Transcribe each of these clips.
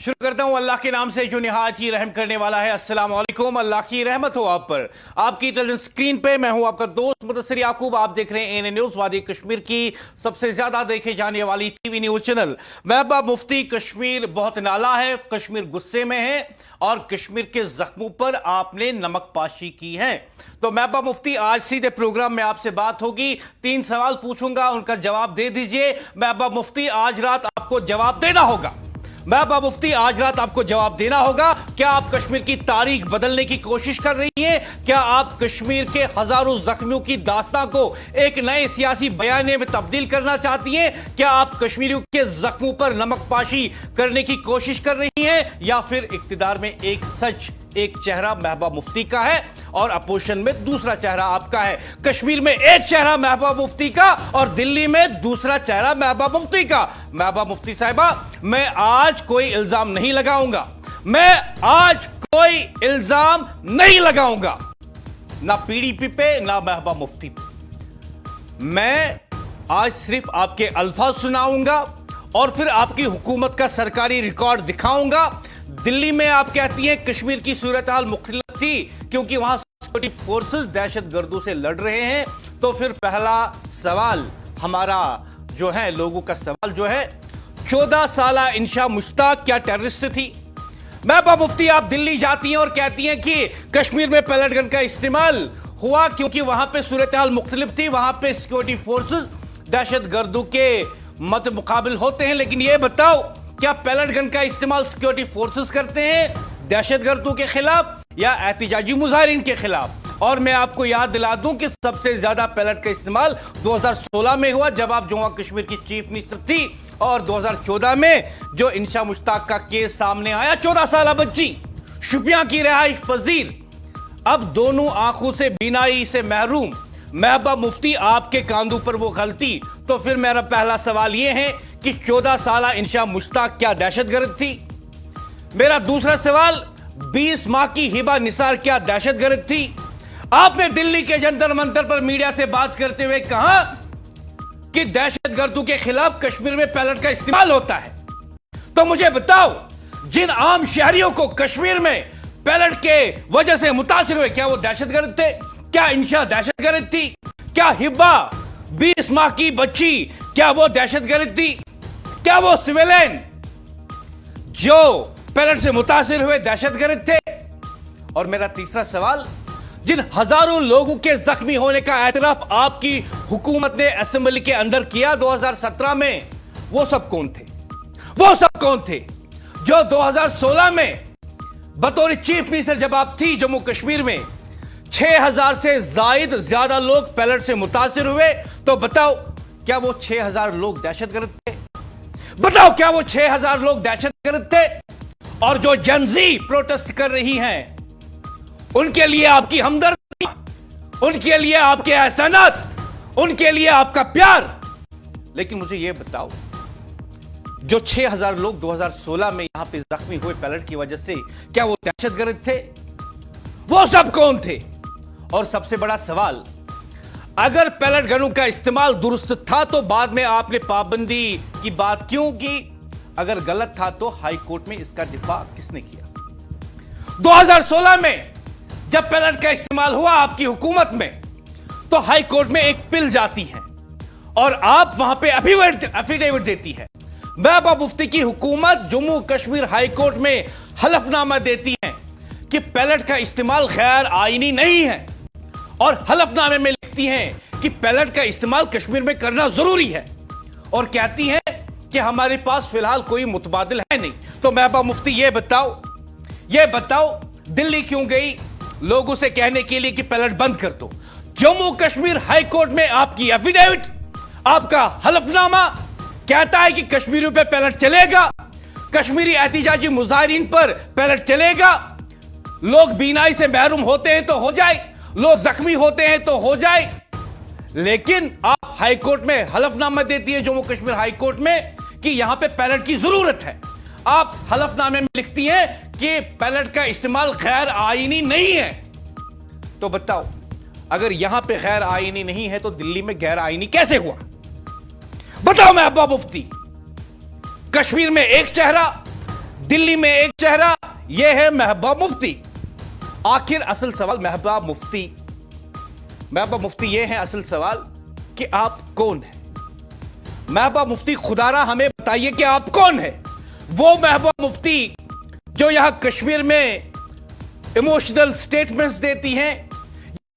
शुरू करता हूं अल्लाह के नाम से जो निहायत ही रहम करने वाला है। अस्सलाम वालेकुम। अल्लाह की रहमत हो आप पर। आपकी टेलीविजन स्क्रीन पे मैं हूं आपका दोस्त मुदस्सिर याकूब। आप देख रहे हैं एएनए न्यूज़, वादी कश्मीर की सबसे ज्यादा देखे जाने वाली TV news channel. Mehbooba Mufti, Kashmir बहुत नाला है, कश्मीर गुस्से में है और कश्मीर के जख्मों पर आपने नमक पाशी की है। तो महबूबा मुफ्ती, आज सीधे प्रोग्राम में आपसे बात होगी। 3 सवाल पूछूंगा, उनका जवाब दे दीजिए। महबूबा मुफ्ती, आज रात आपको जवाब देना होगा। महबूबा मुफ्ती, आज रात आपको जवाब देना होगा। क्या आप कश्मीर की तारीख बदलने की कोशिश कर रही हैं? क्या आप कश्मीर के हजारों जख्मियों की दास्तां को एक नए सियासी बयाने में तब्दील करना चाहती हैं? क्या आप कश्मीरियों के जख्मों पर नमक पाशी करने की कोशिश कर रही हैं? या फिर इक्तिदार में एक सच, एक चेहरा महबूबा मुफ्ती का है और अपोजिशन में दूसरा चेहरा आपका है? कश्मीर में एक चेहरा महबूबा मुफ्ती का और दिल्ली में दूसरा चेहरा महबूबा मुफ्ती का। महबूबा मुफ्ती साहिबा, मैं आज कोई इल्जाम नहीं लगाऊंगा। मैं आज कोई इल्जाम नहीं लगाऊंगा, ना पीडीपी पे ना महबूबा मुफ्ती पे। मैं आज सिर्फ आपके अल्फाज सुनाऊंगा और फिर आपकी हुकूमत का सरकारी रिकॉर्ड दिखाऊंगा। दिल्ली में आप कहती हैं कश्मीर की सूरत हाल मुख्तलिफ थी क्योंकि वहां सिक्योरिटी फोर्सेस दहशतगर्दों से लड़ रहे हैं। तो फिर पहला सवाल हमारा जो है, लोगों का सवाल जो है, 14 साला इंशा मुश्ताक क्या टेररिस्ट थी? महबूबा मुफ्ती, आप दिल्ली जाती हैं और कहती हैं कि कश्मीर में पैलेट गन का इस्तेमाल हुआ क्योंकि वहां पे सूरत हाल मुख्तलिफ थी, वहां पे सिक्योरिटी फोर्सेस दहशतगर्दों के मत मुकाबिल होते हैं। लेकिन यह बताओ, क्या पैलेट गन का इस्तेमाल सिक्योरिटी फोर्सेस करते हैं दहशतगर्दों के खिलाफ या एहतिजाजी मुजाहिरीन के खिलाफ? और मैं आपको याद दिला दूं कि सबसे ज्यादा पैलेट का इस्तेमाल 2016 में हुआ जब आप जम्मू कश्मीर की चीफ मिनिस्टर थी, और 2014 में जो इंशा मुश्ताक का केस सामने आया, 14 साल बच्ची शुपियां की रिहाइश पजीर, अब दोनों आंखों से बीनाई से महरूम। महबूबा मुफ्ती, आपके कांधों पर वो गलती। तो फिर मेरा पहला सवाल यह है कि 14 साला इंशा मुश्ताक क्या दहशतगर्द थी? मेरा दूसरा सवाल, 20 माह की हिबा निसार क्या दहशतगर्द थी? आपने दिल्ली के जंतर मंतर पर मीडिया से बात करते हुए कहा कि दहशतगर्दों के खिलाफ कश्मीर में पैलेट का इस्तेमाल होता है। तो मुझे बताओ, जिन आम शहरियों को कश्मीर में पैलेट के वजह से मुतासिर हुए, क्या वो दहशतगर्द थे? क्या इंशा दहशतगर्द थी? क्या हिब्बा 20 माह की बच्ची क्या वो दहशतगर्द थी? क्या वो सिविलियन जो पैलेट से मुतासिर हुए दहशतगर्द थे? और मेरा तीसरा सवाल, जिन हजारों लोगों के जख्मी होने का एतराफ आपकी हुकूमत ने असेंबली के अंदर किया 2017 में, वो सब कौन थे? वो सब कौन थे जो 2016 में बतौर चीफ मिनिस्टर जब आप थी जम्मू कश्मीर में 6000 से ज्यादा लोग पैलेट से मुतासिर हुए? तो बताओ, क्या वो 6000 लोग दहशतगर्द थे? बताओ, क्या वो 6000 लोग दहशतगर्द थे? और जो जनजी प्रोटेस्ट कर रही हैं, उनके लिए आपकी हमदर्दी, उनके लिए आपके एहसानात, उनके लिए आपका प्यार। लेकिन मुझे यह बताओ, जो 6000 लोग 2016 में यहां पे जख्मी हुए पैलेट की वजह से, क्या वो दहशतगर्द थे? वो सब कौन थे? और सबसे बड़ा सवाल, अगर पैलेट गनों का इस्तेमाल दुरुस्त था तो बाद में आपने पाबंदी की बात क्यों की? अगर गलत था तो हाई कोर्ट में इसका दिफा किसने किया? 2016 में जब पैलेट का इस्तेमाल हुआ आपकी हुकूमत में, तो हाई कोर्ट में एक पिल जाती है और आप वहां पे एफिडेविट देती है। महबूबा मुफ्ती की हुकूमत जम्मू कश्मीर हाई कोर्ट में हलफनामा देती है कि पैलेट का इस्तेमाल गैर आईनी नहीं है, और हलफनामे में लिखती हैं कि पैलेट का इस्तेमाल कश्मीर में करना जरूरी है, और कहती हैं कि हमारे पास फिलहाल कोई मुतबादिल है नहीं। तो महबूबा मुफ्ती, ये बताओ दिल्ली क्यों गई लोगों से कहने के लिए कि पैलेट बंद कर दो? जम्मू कश्मीर हाई कोर्ट में आपकी एफिडेविट, आपका हलफनामा कहता है कि कश्मीरियों पे पैलेट चलेगा, कश्मीरी एहतिजाजी मुजाहिरीन पर पैलेट चलेगा। लोग बीनाई से महरूम होते हैं तो हो जाए, लोग जख्मी होते हैं तो हो जाए। लेकिन आप हाई कोर्ट में हलफनामा देती है, जम्मू कश्मीर हाई कोर्ट में, कि यहां पे पैलेट की जरूरत है। आप हलफनामे में लिखती हैं कि पैलेट का इस्तेमाल गैर आईनी नहीं है। तो बताओ, अगर यहां पे गैर आईनी नहीं है तो दिल्ली में गैर आईनी कैसे हुआ? बताओ महबूबा मुफ्ती। कश्मीर में एक चेहरा, दिल्ली में एक चेहरा, यह है महबूबा मुफ्ती। आखिर असल सवाल महबूबा मुफ्ती यह है असल सवाल कि आप कौन हैं? महबूबा मुफ्ती खुदारा हमें बताइए कि आप कौन हैं? वो महबूबा मुफ्ती जो यहां कश्मीर में इमोशनल स्टेटमेंट्स देती हैं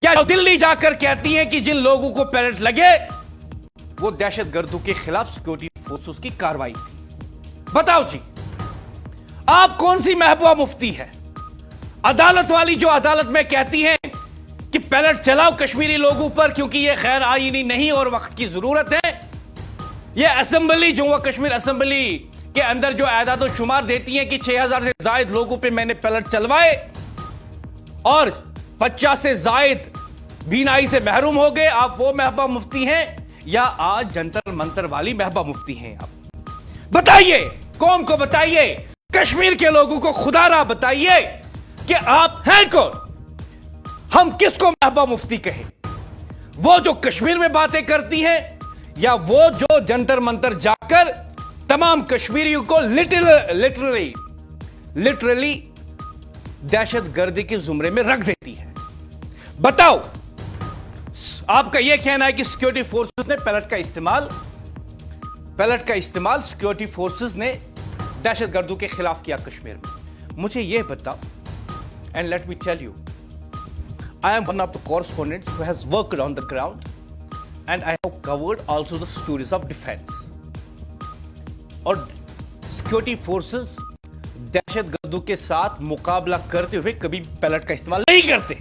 या दिल्ली जाकर कहती हैं कि जिन लोगों को पैलेट लगे वो दहशतगर्दों के खिलाफ सिक्योरिटी फोर्सेस की कार्रवाई थी। बताओ जी, आप कौन सी महबूबा मुफ्ती है? अदालत वाली जो अदालत में कहती हैं कि पैलेट चलाओ कश्मीरी लोगों पर क्योंकि यह गैर आईनी नहीं और वक्त की जरूरत है। यह असेंबली जम्मू कश्मीर असेंबली के अंदर जो आदाद शुमार देती हैं कि 6000 से ज्यादा लोगों पे मैंने पैलेट चलवाए और 50 से ज्यादा बीनाई से महरूम हो गए, आप वो महबूबा मुफ्ती हैं या आज जंतर मंतर वाली महबूबा मुफ्ती हैं? आप बताइए, कौम को बताइए, कश्मीर के लोगों को खुदारा बताइए कि आप हैं कौन? हम किसको महबूबा मुफ्ती कहें? वो जो कश्मीर में बातें करती हैं या वो जो जंतर मंतर जाकर तमाम कश्मीरियों को लिटरली दहशतगर्दी के जुमरे में रख देती है? बताओ, आपका यह कहना है कि सिक्योरिटी फोर्सेस ने पैलेट का इस्तेमाल सिक्योरिटी फोर्सेस ने दहशतगर्दों के खिलाफ किया कश्मीर में। मुझे यह बताओ, and let me tell you, I am one of the correspondents who has worked on the ground and I have covered also the stories of defence. और सिक्योरिटी फोर्सेस दहशतगर्दों के साथ मुकाबला करते हुए कभी पैलेट का इस्तेमाल नहीं करते।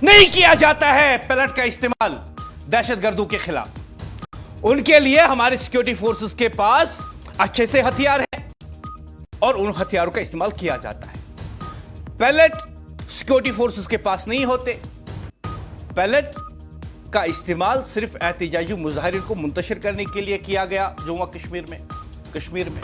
नहीं किया जाता है पैलेट का इस्तेमाल दहशतगर्दों के खिलाफ। उनके लिए हमारे सिक्योरिटी फोर्सेस के पास अच्छे से हथियार हैं और उन हथियारों का इस्तेमाल किया जाता है। पैलेट सिक्योरिटी फोर्सेस के पास नहीं होते। पैलेट का इस्तेमाल सिर्फ एहतजाजी मुजाहिरीन को मुंतशिर करने के लिए किया गया जम्मू कश्मीर में।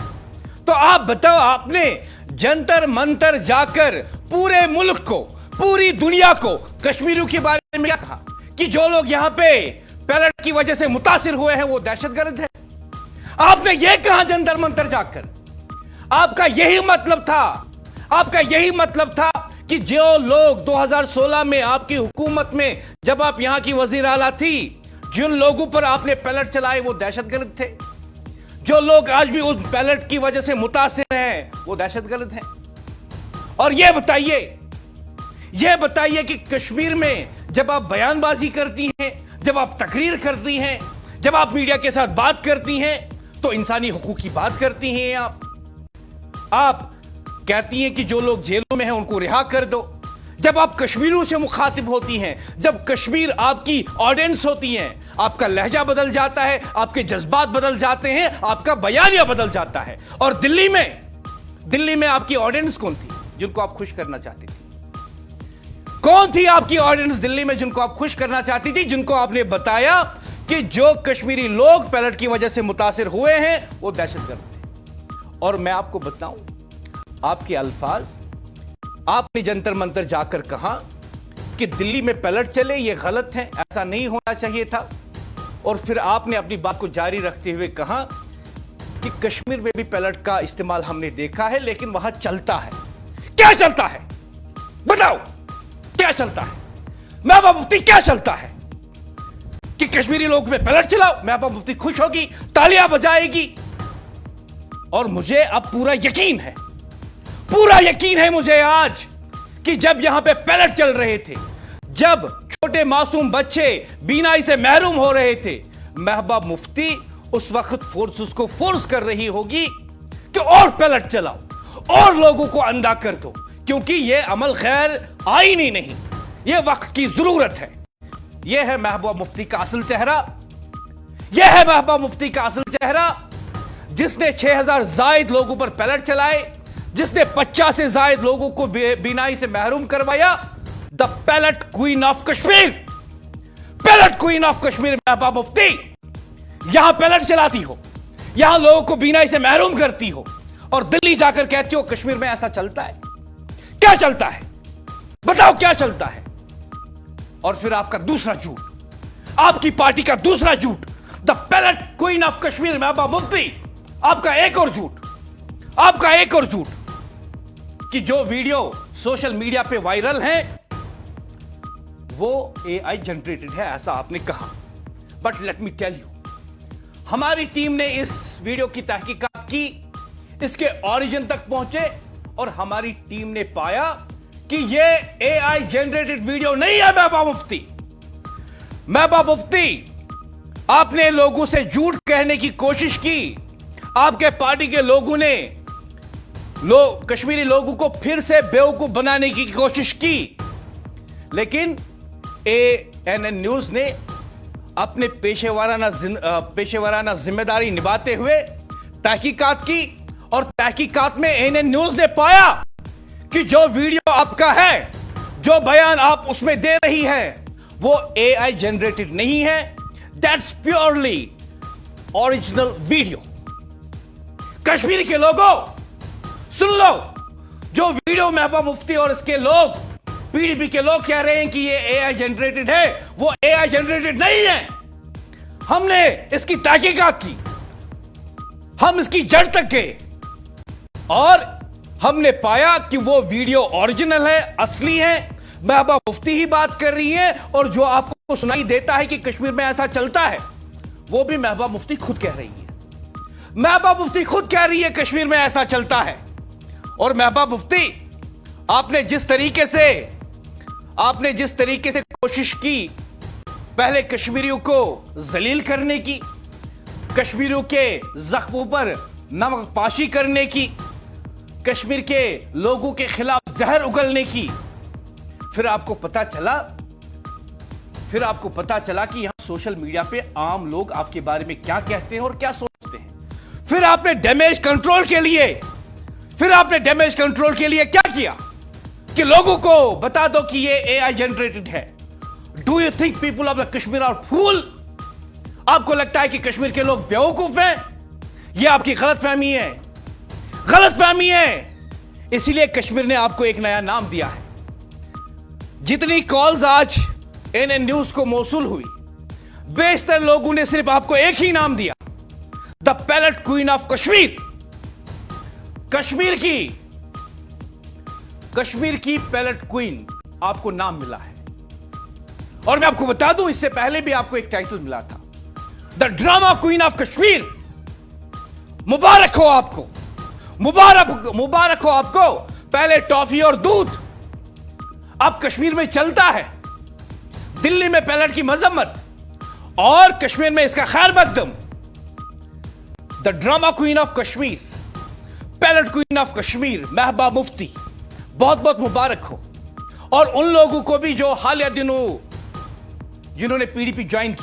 तो आप बताओ, आपने जंतर मंतर जाकर पूरे मुल्क को, पूरी दुनिया को कश्मीरियों के बारे में क्या कहा कि जो लोग यहां पे पैलेट की वजह से मुतासिर हुए हैं वो दहशतगर्द है? आपने यह कहा जंतर मंतर जाकर? आपका यही मतलब था कि जो लोग 2016 में आपकी हुकूमत में जब आप यहां की वजीर आला थी, जिन लोगों पर आपने पैलेट चलाए वो दहशतगर्द थे। जो लोग आज भी उस पैलेट की वजह से मुतासिर हैं वो दहशतगर्द हैं। और यह बताइए कि कश्मीर में जब आप बयानबाजी करती हैं, जब आप तकरीर करती हैं, जब आप मीडिया के साथ बात करती हैं तो इंसानी हुकूक की बात करती हैं। आप कहती हैं कि जो लोग जेलों में हैं उनको रिहा कर दो। जब आप कश्मीरियों से मुखातिब होती हैं, जब कश्मीर आपकी ऑडियंस होती हैं, आपका लहजा बदल जाता है, आपके जज्बात बदल जाते हैं, आपका बयानिया बदल जाता है। और दिल्ली में आपकी ऑडियंस कौन थी जिनको आप खुश करना चाहती थी? कौन थी आपकी ऑडियंस दिल्ली में जिनको आप खुश करना चाहती थी, जिनको आपने बताया कि जो कश्मीरी लोग पैलेट की वजह से मुतासिर हुए हैं वो दहशतगर्द थे? और मैं आपको बताऊं, आपके अल्फाज, आपने जंतर मंतर जाकर कहा कि दिल्ली में पैलेट चले ये गलत है, ऐसा नहीं होना चाहिए था। और फिर आपने अपनी बात को जारी रखते हुए कहा कि कश्मीर में भी पैलेट का इस्तेमाल हमने देखा है लेकिन वहां चलता है। क्या चलता है? बताओ, क्या चलता है? महबूबा मुफ्ती, क्या चलता है कि कश्मीरी लोग में पैलेट चलाओ, महबूबा मुफ्ती खुश होगी, तालियां बजाएगी। और मुझे अब पूरा यकीन है मुझे आज कि जब यहां पे पैलेट चल रहे थे, जब छोटे मासूम बच्चे बीनाई से महरूम हो रहे थे, महबूबा मुफ्ती उस वक्त फोर्सेस को फोर्स कर रही होगी कि और पैलेट चलाओ और लोगों को अंधा कर दो, क्योंकि यह अमल गैर आईनी नहीं, यह वक्त की जरूरत है। यह है महबूबा मुफ्ती का असल चेहरा, जिसने 6000 जायद लोगों पर पैलेट चलाए, जिसने 50 से ज्यादा लोगों को बीनाई से महरूम करवाया। The pellet queen of Kashmir Mehbooba Mufti यहां पैलेट चलाती हो, यहां लोगों को बीनाई से महरूम करती हो और दिल्ली जाकर कहती हो कश्मीर में ऐसा चलता है। क्या चलता है? बताओ, क्या चलता है? और फिर आपका दूसरा झूठ, आपकी पार्टी का दूसरा झूठ, the pellet queen of Kashmir Mehbooba Mufti, आपका एक और झूठ। आपका एक और झूठ कि जो वीडियो सोशल मीडिया पे वायरल है वो एआई जनरेटेड है, ऐसा आपने कहा। But let me tell you, हमारी टीम ने इस वीडियो की तहकीकात की, इसके ओरिजिन तक पहुंचे और हमारी टीम ने पाया कि ये एआई जनरेटेड वीडियो नहीं है। महबूबा मुफ्ती, आपने लोगों से झूठ कहने की कोशिश की, आपके पार्टी के लोगों ने कश्मीरी लोगों को फिर से बेवकूफ बनाने की कोशिश की, लेकिन एएनएन न्यूज ने अपने पेशेवराना जिम्मेदारी निभाते हुए तहकीकात की और तहकीकात में एएनएन न्यूज ने पाया कि जो वीडियो आपका है, जो बयान आप उसमें दे रही है, वो एआई जनरेटेड नहीं है। That's purely original video. Kashmir के लोगों सुन लो, जो वीडियो महबूबा मुफ्ती और इसके लोग पीडीपी के लोग कह रहे हैं कि ये एआई जनरेटेड है, वो एआई जनरेटेड नहीं है। हमने इसकी तहकीकात की, हम इसकी जड़ तक गए और हमने पाया कि वो वीडियो ओरिजिनल है, असली है। महबूबा मुफ्ती ही बात कर रही है और जो आपको सुनाई देता है कि कश्मीर में ऐसा चलता है, वो भी महबूबा मुफ्ती खुद कह रही है। महबूबा मुफ्ती खुद कह रही है कश्मीर में ऐसा चलता है। और महबूबा मुफ्ती, आपने जिस तरीके से कोशिश की पहले कश्मीरियों को जलील करने की, कश्मीरियों के जख्मों पर नमक पाशी करने की, कश्मीर के लोगों के खिलाफ जहर उगलने की, फिर आपको पता चला कि यहां सोशल मीडिया पे आम लोग आपके बारे में क्या कहते हैं और क्या सोचते हैं। फिर आपने डैमेज कंट्रोल के लिए क्या किया कि लोगों को बता दो कि ये एआई जनरेटेड है। Do you think people of the Kashmir are fool? आपको लगता है कि कश्मीर के लोग बेवकूफ हैं? यह आपकी गलतफहमी है। इसीलिए कश्मीर ने आपको एक नया नाम दिया है। जितनी कॉल्स आज एएनएन न्यूज को मौसूल हुई, बेशतर लोगों ने सिर्फ आपको एक ही नाम दिया, the pellet queen of Kashmir. Kashmir की पैलेट क्वीन आपको नाम मिला है। और मैं आपको बता दूं, इससे पहले भी आपको एक टाइटल मिला था, the drama queen of Kashmir. मुबारक हो आपको, मुबारक हो आपको। पहले टॉफी और दूध, अब कश्मीर में चलता है। दिल्ली में पैलेट की मजम्मत और कश्मीर में इसका खैर मकदम। The drama queen of Kashmir, pellet queen of Kashmir Mehbooba Mufti, बहुत बहुत मुबारक हो। और उन लोगों को भी जो हालिया दिनों जिन्होंने पीडीपी ज्वाइन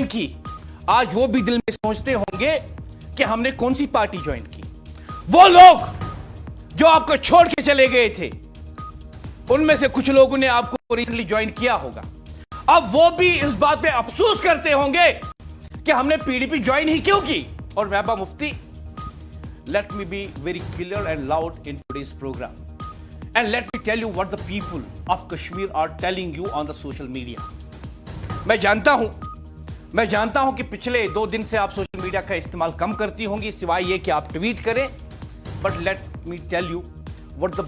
की, आज वो भी दिल में सोचते होंगे कि हमने कौन सी पार्टी ज्वाइन की। वो लोग जो आपको छोड़ के चले गए थे, उनमें से कुछ लोगों ने आपको रिसेंटली ज्वाइन किया होगा। अब वो भी इस बात पे अफसोस करते होंगे कि हमने पीडीपी ज्वाइन ही क्यों की। और Mehbooba Mufti, let me be very clear and loud in today's program, and let me tell you what the people of Kashmir are telling you on the social media. मैं जानता हूं कि पिछले 2 दिन से आप सोशल मीडिया का इस्तेमाल कम करती होंगी, सिवाय ये कि आप ट्वीट करें। But let me tell you what the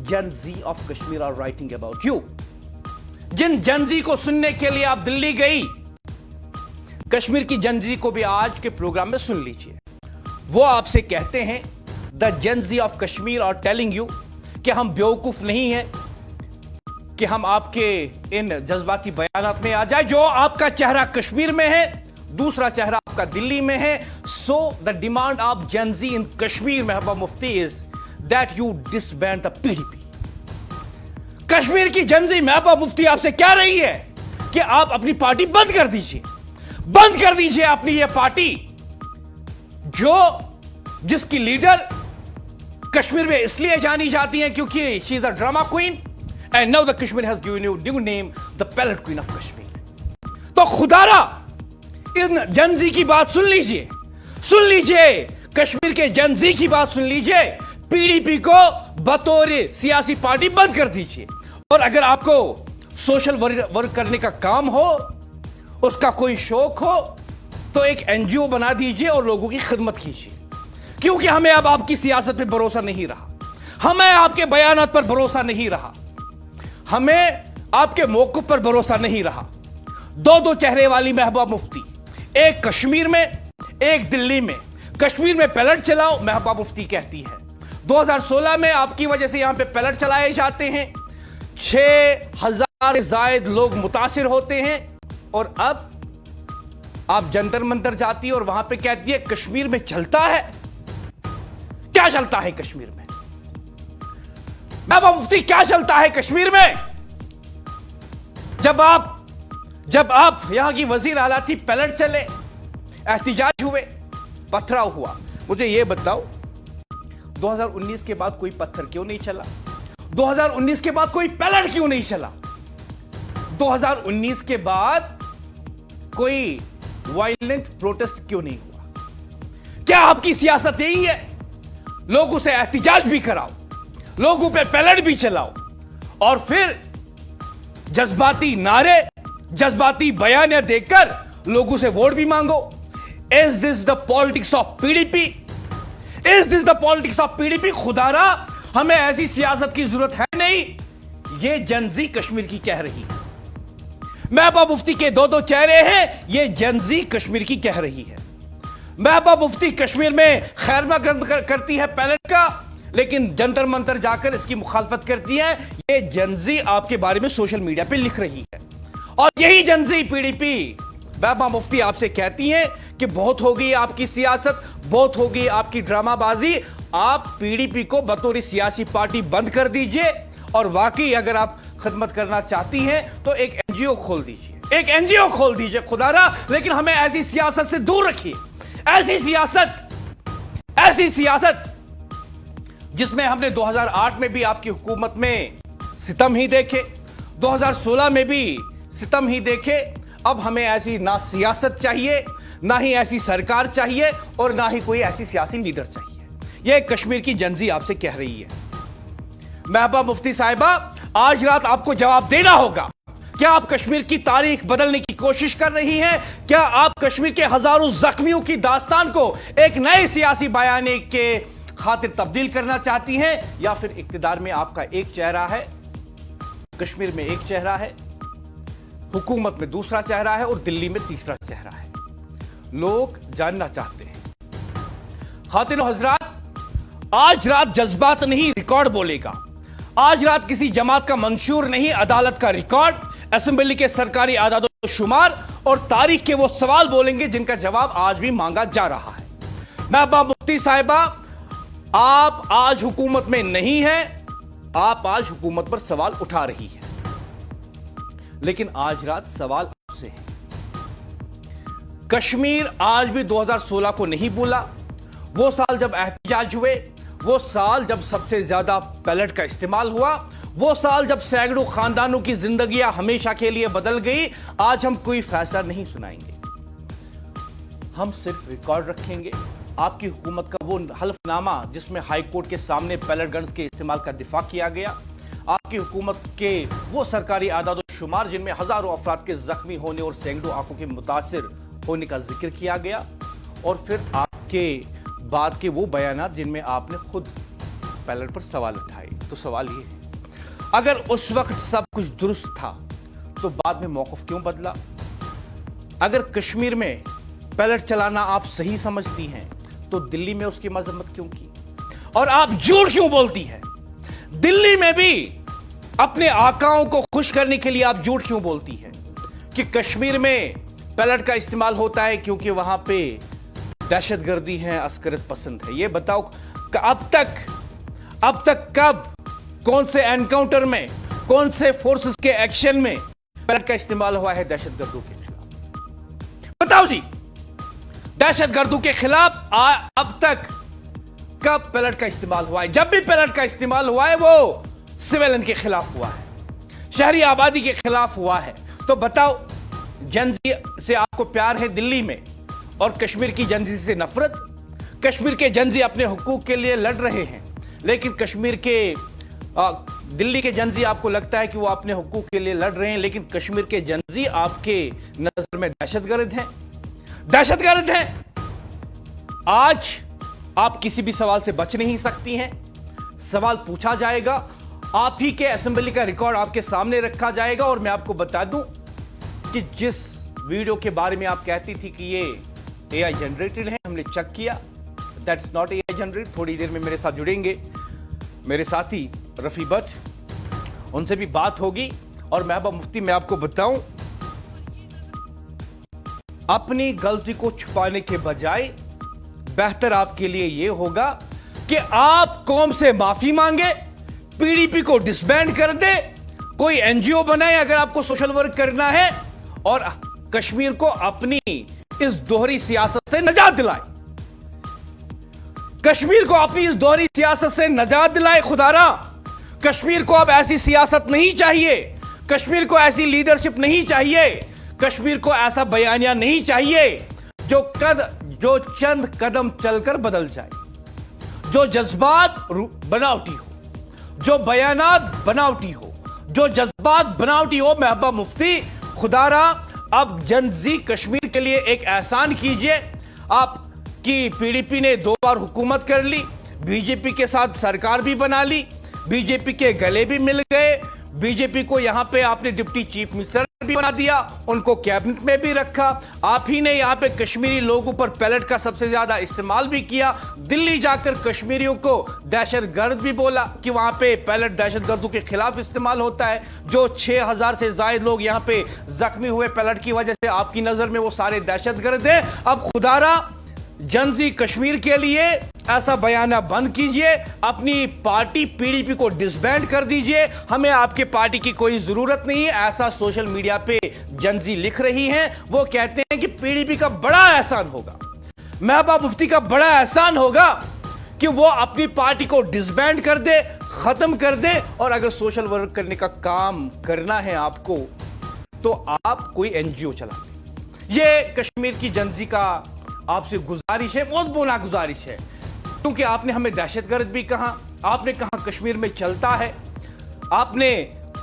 Gen Z of Kashmir are writing about you. जिन Gen Z को सुनने के लिए आप दिल्ली गई, कश्मीर की Gen Z को भी आज के प्रोग्राम में सुन लीजिए। वो आपसे कहते हैं, the Gen Z of Kashmir are telling you कि हम बेवकूफ नहीं हैं कि हम आपके इन जज्बाती बयानात में आ जाए। जो आपका चेहरा कश्मीर में है, दूसरा चेहरा आपका दिल्ली में है। So the demand of Gen Z in Kashmir Mehbooba Mufti is that you disband the PDP. Kashmir की Gen Z महबूबा मुफ्ती आपसे कह रही है कि आप अपनी पार्टी बंद कर दीजिए अपनी ये पार्टी जिसकी लीडर कश्मीर में इसलिए जानी जाती है क्योंकि she is a drama queen, and now the Kashmir has given you new name, the pellet queen of Kashmir. तो खुदारा इन Gen Z की बात सुन लीजिए, कश्मीर के Gen Z की बात सुन लीजिए। पीडीपी को बतौर सियासी पार्टी बंद कर दीजिए। और अगर आपको सोशल वर्क करने का काम हो, उसका कोई शौक हो, तो एक एनजीओ बना दीजिए और लोगों की खिदमत कीजिए, क्योंकि हमें अब आपकी सियासत पे भरोसा नहीं रहा, हमें आपके बयानात पर भरोसा नहीं रहा, हमें आपके मौक़िफ़ पर भरोसा नहीं रहा। दो चेहरे वाली महबूबा मुफ्ती, एक कश्मीर में एक दिल्ली में। कश्मीर में पैलेट चलाओ, महबूबा मुफ्ती कहती है। 2016 में आपकी वजह से यहां पे पैलेट चलाए जाते हैं, 6000 से जायद लोग मुतासिर होते हैं, और अब आप जंतर मंतर जाती है और वहां पे कहती है कश्मीर में चलता है। क्या चलता है कश्मीर में? महबूबा मुफ्ती, क्या चलता है कश्मीर में? जब आप यहां की वजीर आला थी, पैलेट चले, एहतिजाज हुए, पथराव हुआ। मुझे यह बताओ 2019 के बाद कोई पत्थर क्यों नहीं चला? 2019 के बाद कोई पैलेट क्यों नहीं चला? 2019 के बाद कोई वायलेंट प्रोटेस्ट क्यों नहीं हुआ? क्या आपकी सियासत यही है? लोगों से एहतिजाज भी कराओ, लोगों पे पैलेट भी चलाओ, और फिर जज्बाती नारे, जज्बाती बयानियां देकर लोगों से वोट भी मांगो। Is this the politics of PDP? Is this the politics of PDP? खुदारा, हमें ऐसी सियासत की जरूरत है नहीं। ये जनजी कश्मीर की कह रही है। महबूबा मुफ्ती के दो चेहरे हैं, ये जनजी कश्मीर की कह रही है। महबूबा मुफ्ती कश्मीर में खैर मकदम करती है पैलेट का, लेकिन जंतर मंतर जाकर इसकी मुखालफत करती है। ये जनजी आपके बारे में सोशल मीडिया पे लिख रही है, और यही जनजी पीडीपी महबूबा मुफ्ती आपसे कहती हैं कि बहुत हो गई आपकी सियासत, बहुत हो गई आपकी ड्रामाबाजी। आप पीडीपी को बतौर सियासी पार्टी बंद कर दीजिए, और वाकई अगर आप खिदमत करना चाहती हैं तो एक एनजीओ खोल दीजिए, एक एनजीओ खोल दीजिए खुदारा। लेकिन हमें ऐसी सियासत से दूर रखिए, ऐसी सियासत जिसमें हमने 2008 में भी आपकी हुकूमत में सितम ही देखे, 2016 में भी सितम ही देखे। अब हमें ऐसी ना सियासत चाहिए, ना ही ऐसी सरकार चाहिए, और ना ही कोई ऐसी सियासी लीडर चाहिए। यह कश्मीर की जनजी आपसे कह रही है। महबूबा मुफ्ती साहिबा, आज रात आपको जवाब देना होगा। क्या आप कश्मीर की तारीख बदलने की कोशिश कर रही हैं? क्या आप कश्मीर के हजारों जख्मियों की दास्तान को एक नए सियासी बयाने के खातिर तब्दील करना चाहती हैं, या फिर इक्तिदार में आपका एक चेहरा है, कश्मीर में एक चेहरा है, हुकूमत में दूसरा चेहरा है, और दिल्ली में तीसरा चेहरा है? लोग जानना चाहते हैं। खातिन हजरात, आज रात जज्बात नहीं, रिकॉर्ड बोलेगा। आज रात किसी जमात का मंशूर नहीं, अदालत का रिकॉर्ड, असेंबली के सरकारी आदादो शुमार और तारीख के वो सवाल बोलेंगे जिनका जवाब आज भी मांगा जा रहा है। महबूबा मुफ्ती साहिबा, आप आज हुकूमत में नहीं हैं, आप आज हुकूमत पर सवाल उठा रही है, लेकिन आज रात सवाल आपसे है। कश्मीर आज भी 2016 को नहीं भूला। वो साल जब एहतिजाज हुए, वो साल जब सबसे ज्यादा पैलेट का इस्तेमाल हुआ, वो साल जब सैकड़ों खानदानों की जिंदगियां हमेशा के लिए बदल गई। आज हम कोई फैसला नहीं सुनाएंगे, हम सिर्फ रिकॉर्ड रखेंगे। आपकी हुकूमत का वो हल्फनामा जिसमें हाई कोर्ट के सामने पैलेट गन्स के इस्तेमाल का दिफा किया गया, आपकी हुकूमत के वो सरकारी आदाद शुमार जिनमें हजारों अफराद के जख्मी होने और सैकड़ों आंखों के मुतासिर होने का जिक्र किया गया, और फिर आपके बाद के वो बयानात जिनमें आपने खुद पैलेट पर सवाल उठाए। तो सवाल ये है, अगर उस वक्त सब कुछ दुरुस्त था तो बाद में मौक़िफ़ क्यों बदला? अगर कश्मीर में पैलेट चलाना आप सही समझती हैं तो दिल्ली में उसकी मजम्मत क्यों की? और आप झूठ क्यों बोलती हैं? दिल्ली में भी अपने आकाओं को खुश करने के लिए आप झूठ क्यों बोलती हैं कि कश्मीर में पैलेट का इस्तेमाल होता है क्योंकि वहां पे दहशतगर्दी है, अस्करत पसंद है? ये बताओ, अब तक कब, कौन से एनकाउंटर में, कौन से फोर्सेस के एक्शन में पैलेट का इस्तेमाल हुआ है दहशतगर्दों के खिलाफ? बताओ जी, दहशतगर्दों के खिलाफ अब तक कब पैलेट का इस्तेमाल हुआ है? जब भी पैलेट का इस्तेमाल हुआ है वो सिविलियन के खिलाफ हुआ है, शहरी आबादी के खिलाफ हुआ है। तो बताओ, जनजी से आपको प्यार है दिल्ली में और कश्मीर की जनजी से नफरत? कश्मीर के जनजी अपने हुकूक के लिए लड़ रहे हैं, लेकिन दिल्ली के जनजी आपको लगता है कि वो अपने हुकूक के लिए लड़ रहे हैं, लेकिन कश्मीर के जनजी आपके नजर में दहशतगर्द हैं। दहशतगर्द हैं। आज आप किसी भी सवाल से बच नहीं सकती हैं। सवाल पूछा जाएगा, आप ही के असेंबली का रिकॉर्ड आपके सामने रखा जाएगा। और मैं आपको बता दूं कि जिस वीडियो के बारे में आप कहती थी कि ये एआई जनरेटेड है, हमने चेक किया, दैट्स नॉट एआई जनरेटेड। थोड़ी देर में मेरे साथ जुड़ेंगे मेरे साथी रफी भट्ट, उनसे भी बात होगी। और महबूबा मुफ्ती, मैं आपको बताऊं, अपनी गलती को छुपाने के बजाय बेहतर आपके लिए यह होगा कि आप कौम से माफी मांगे, पीडीपी को डिसबैंड कर दे, कोई एनजीओ बनाए अगर आपको सोशल वर्क करना है, और कश्मीर को अपनी इस दोहरी सियासत से निजात दिलाए। कश्मीर को अपनी इस दोहरी सियासत से निजात दिलाए। खुदारा, कश्मीर को अब ऐसी सियासत नहीं चाहिए, कश्मीर को ऐसी लीडरशिप नहीं चाहिए, कश्मीर को ऐसा बयानिया नहीं चाहिए जो चंद कदम चलकर बदल जाए, जो जज्बात बनावटी हो, जो बयानात बनावटी हो, जो जज्बात बनावटी हो। महबूबा मुफ्ती, खुदारा, अब जनजी कश्मीर के लिए एक एहसान कीजिए। आपकी पीडीपी ने 2 बार हुकूमत कर ली, बीजेपी के साथ सरकार भी बना ली, बीजेपी के गले भी मिल गए, बीजेपी को यहां पे आपने डिप्टी चीफ मिनिस्टर भी बना दिया, उनको कैबिनेट में भी रखा। आप ही ने यहां पे कश्मीरी लोगों पर पैलेट का सबसे ज्यादा इस्तेमाल भी किया। दिल्ली जाकर कश्मीरियों को दहशतगर्द भी बोला कि वहां पे पैलेट दहशतगर्दों के खिलाफ इस्तेमाल होता है। जो 6000 से ज्यादा लोग यहां पे जख्मी हुए पैलेट की वजह से, आपकी नजर में वो सारे दहशतगर्द हैं। अब खुदारा, जनजी कश्मीर के लिए ऐसा बयाना बंद कीजिए, अपनी पार्टी पीडीपी को डिसबैंड कर दीजिए, हमें आपके पार्टी की कोई जरूरत नहीं है, ऐसा सोशल मीडिया पे जनजी लिख रही हैं। वो कहते हैं कि पीडीपी का बड़ा एहसान होगा, महबूबा मुफ्ती का बड़ा एहसान होगा कि वो अपनी पार्टी को डिसबैंड कर दे, खत्म कर दे। और अगर सोशल वर्क करने का काम करना है आपको, तो आप कोई एनजीओ चला दें। ये कश्मीर की जनजी का आपसे गुजारिश है, बहुत बोला गुजारिश है, क्योंकि आपने हमें दहशतगर्द भी कहा, आपने कहा कश्मीर में चलता है, आपने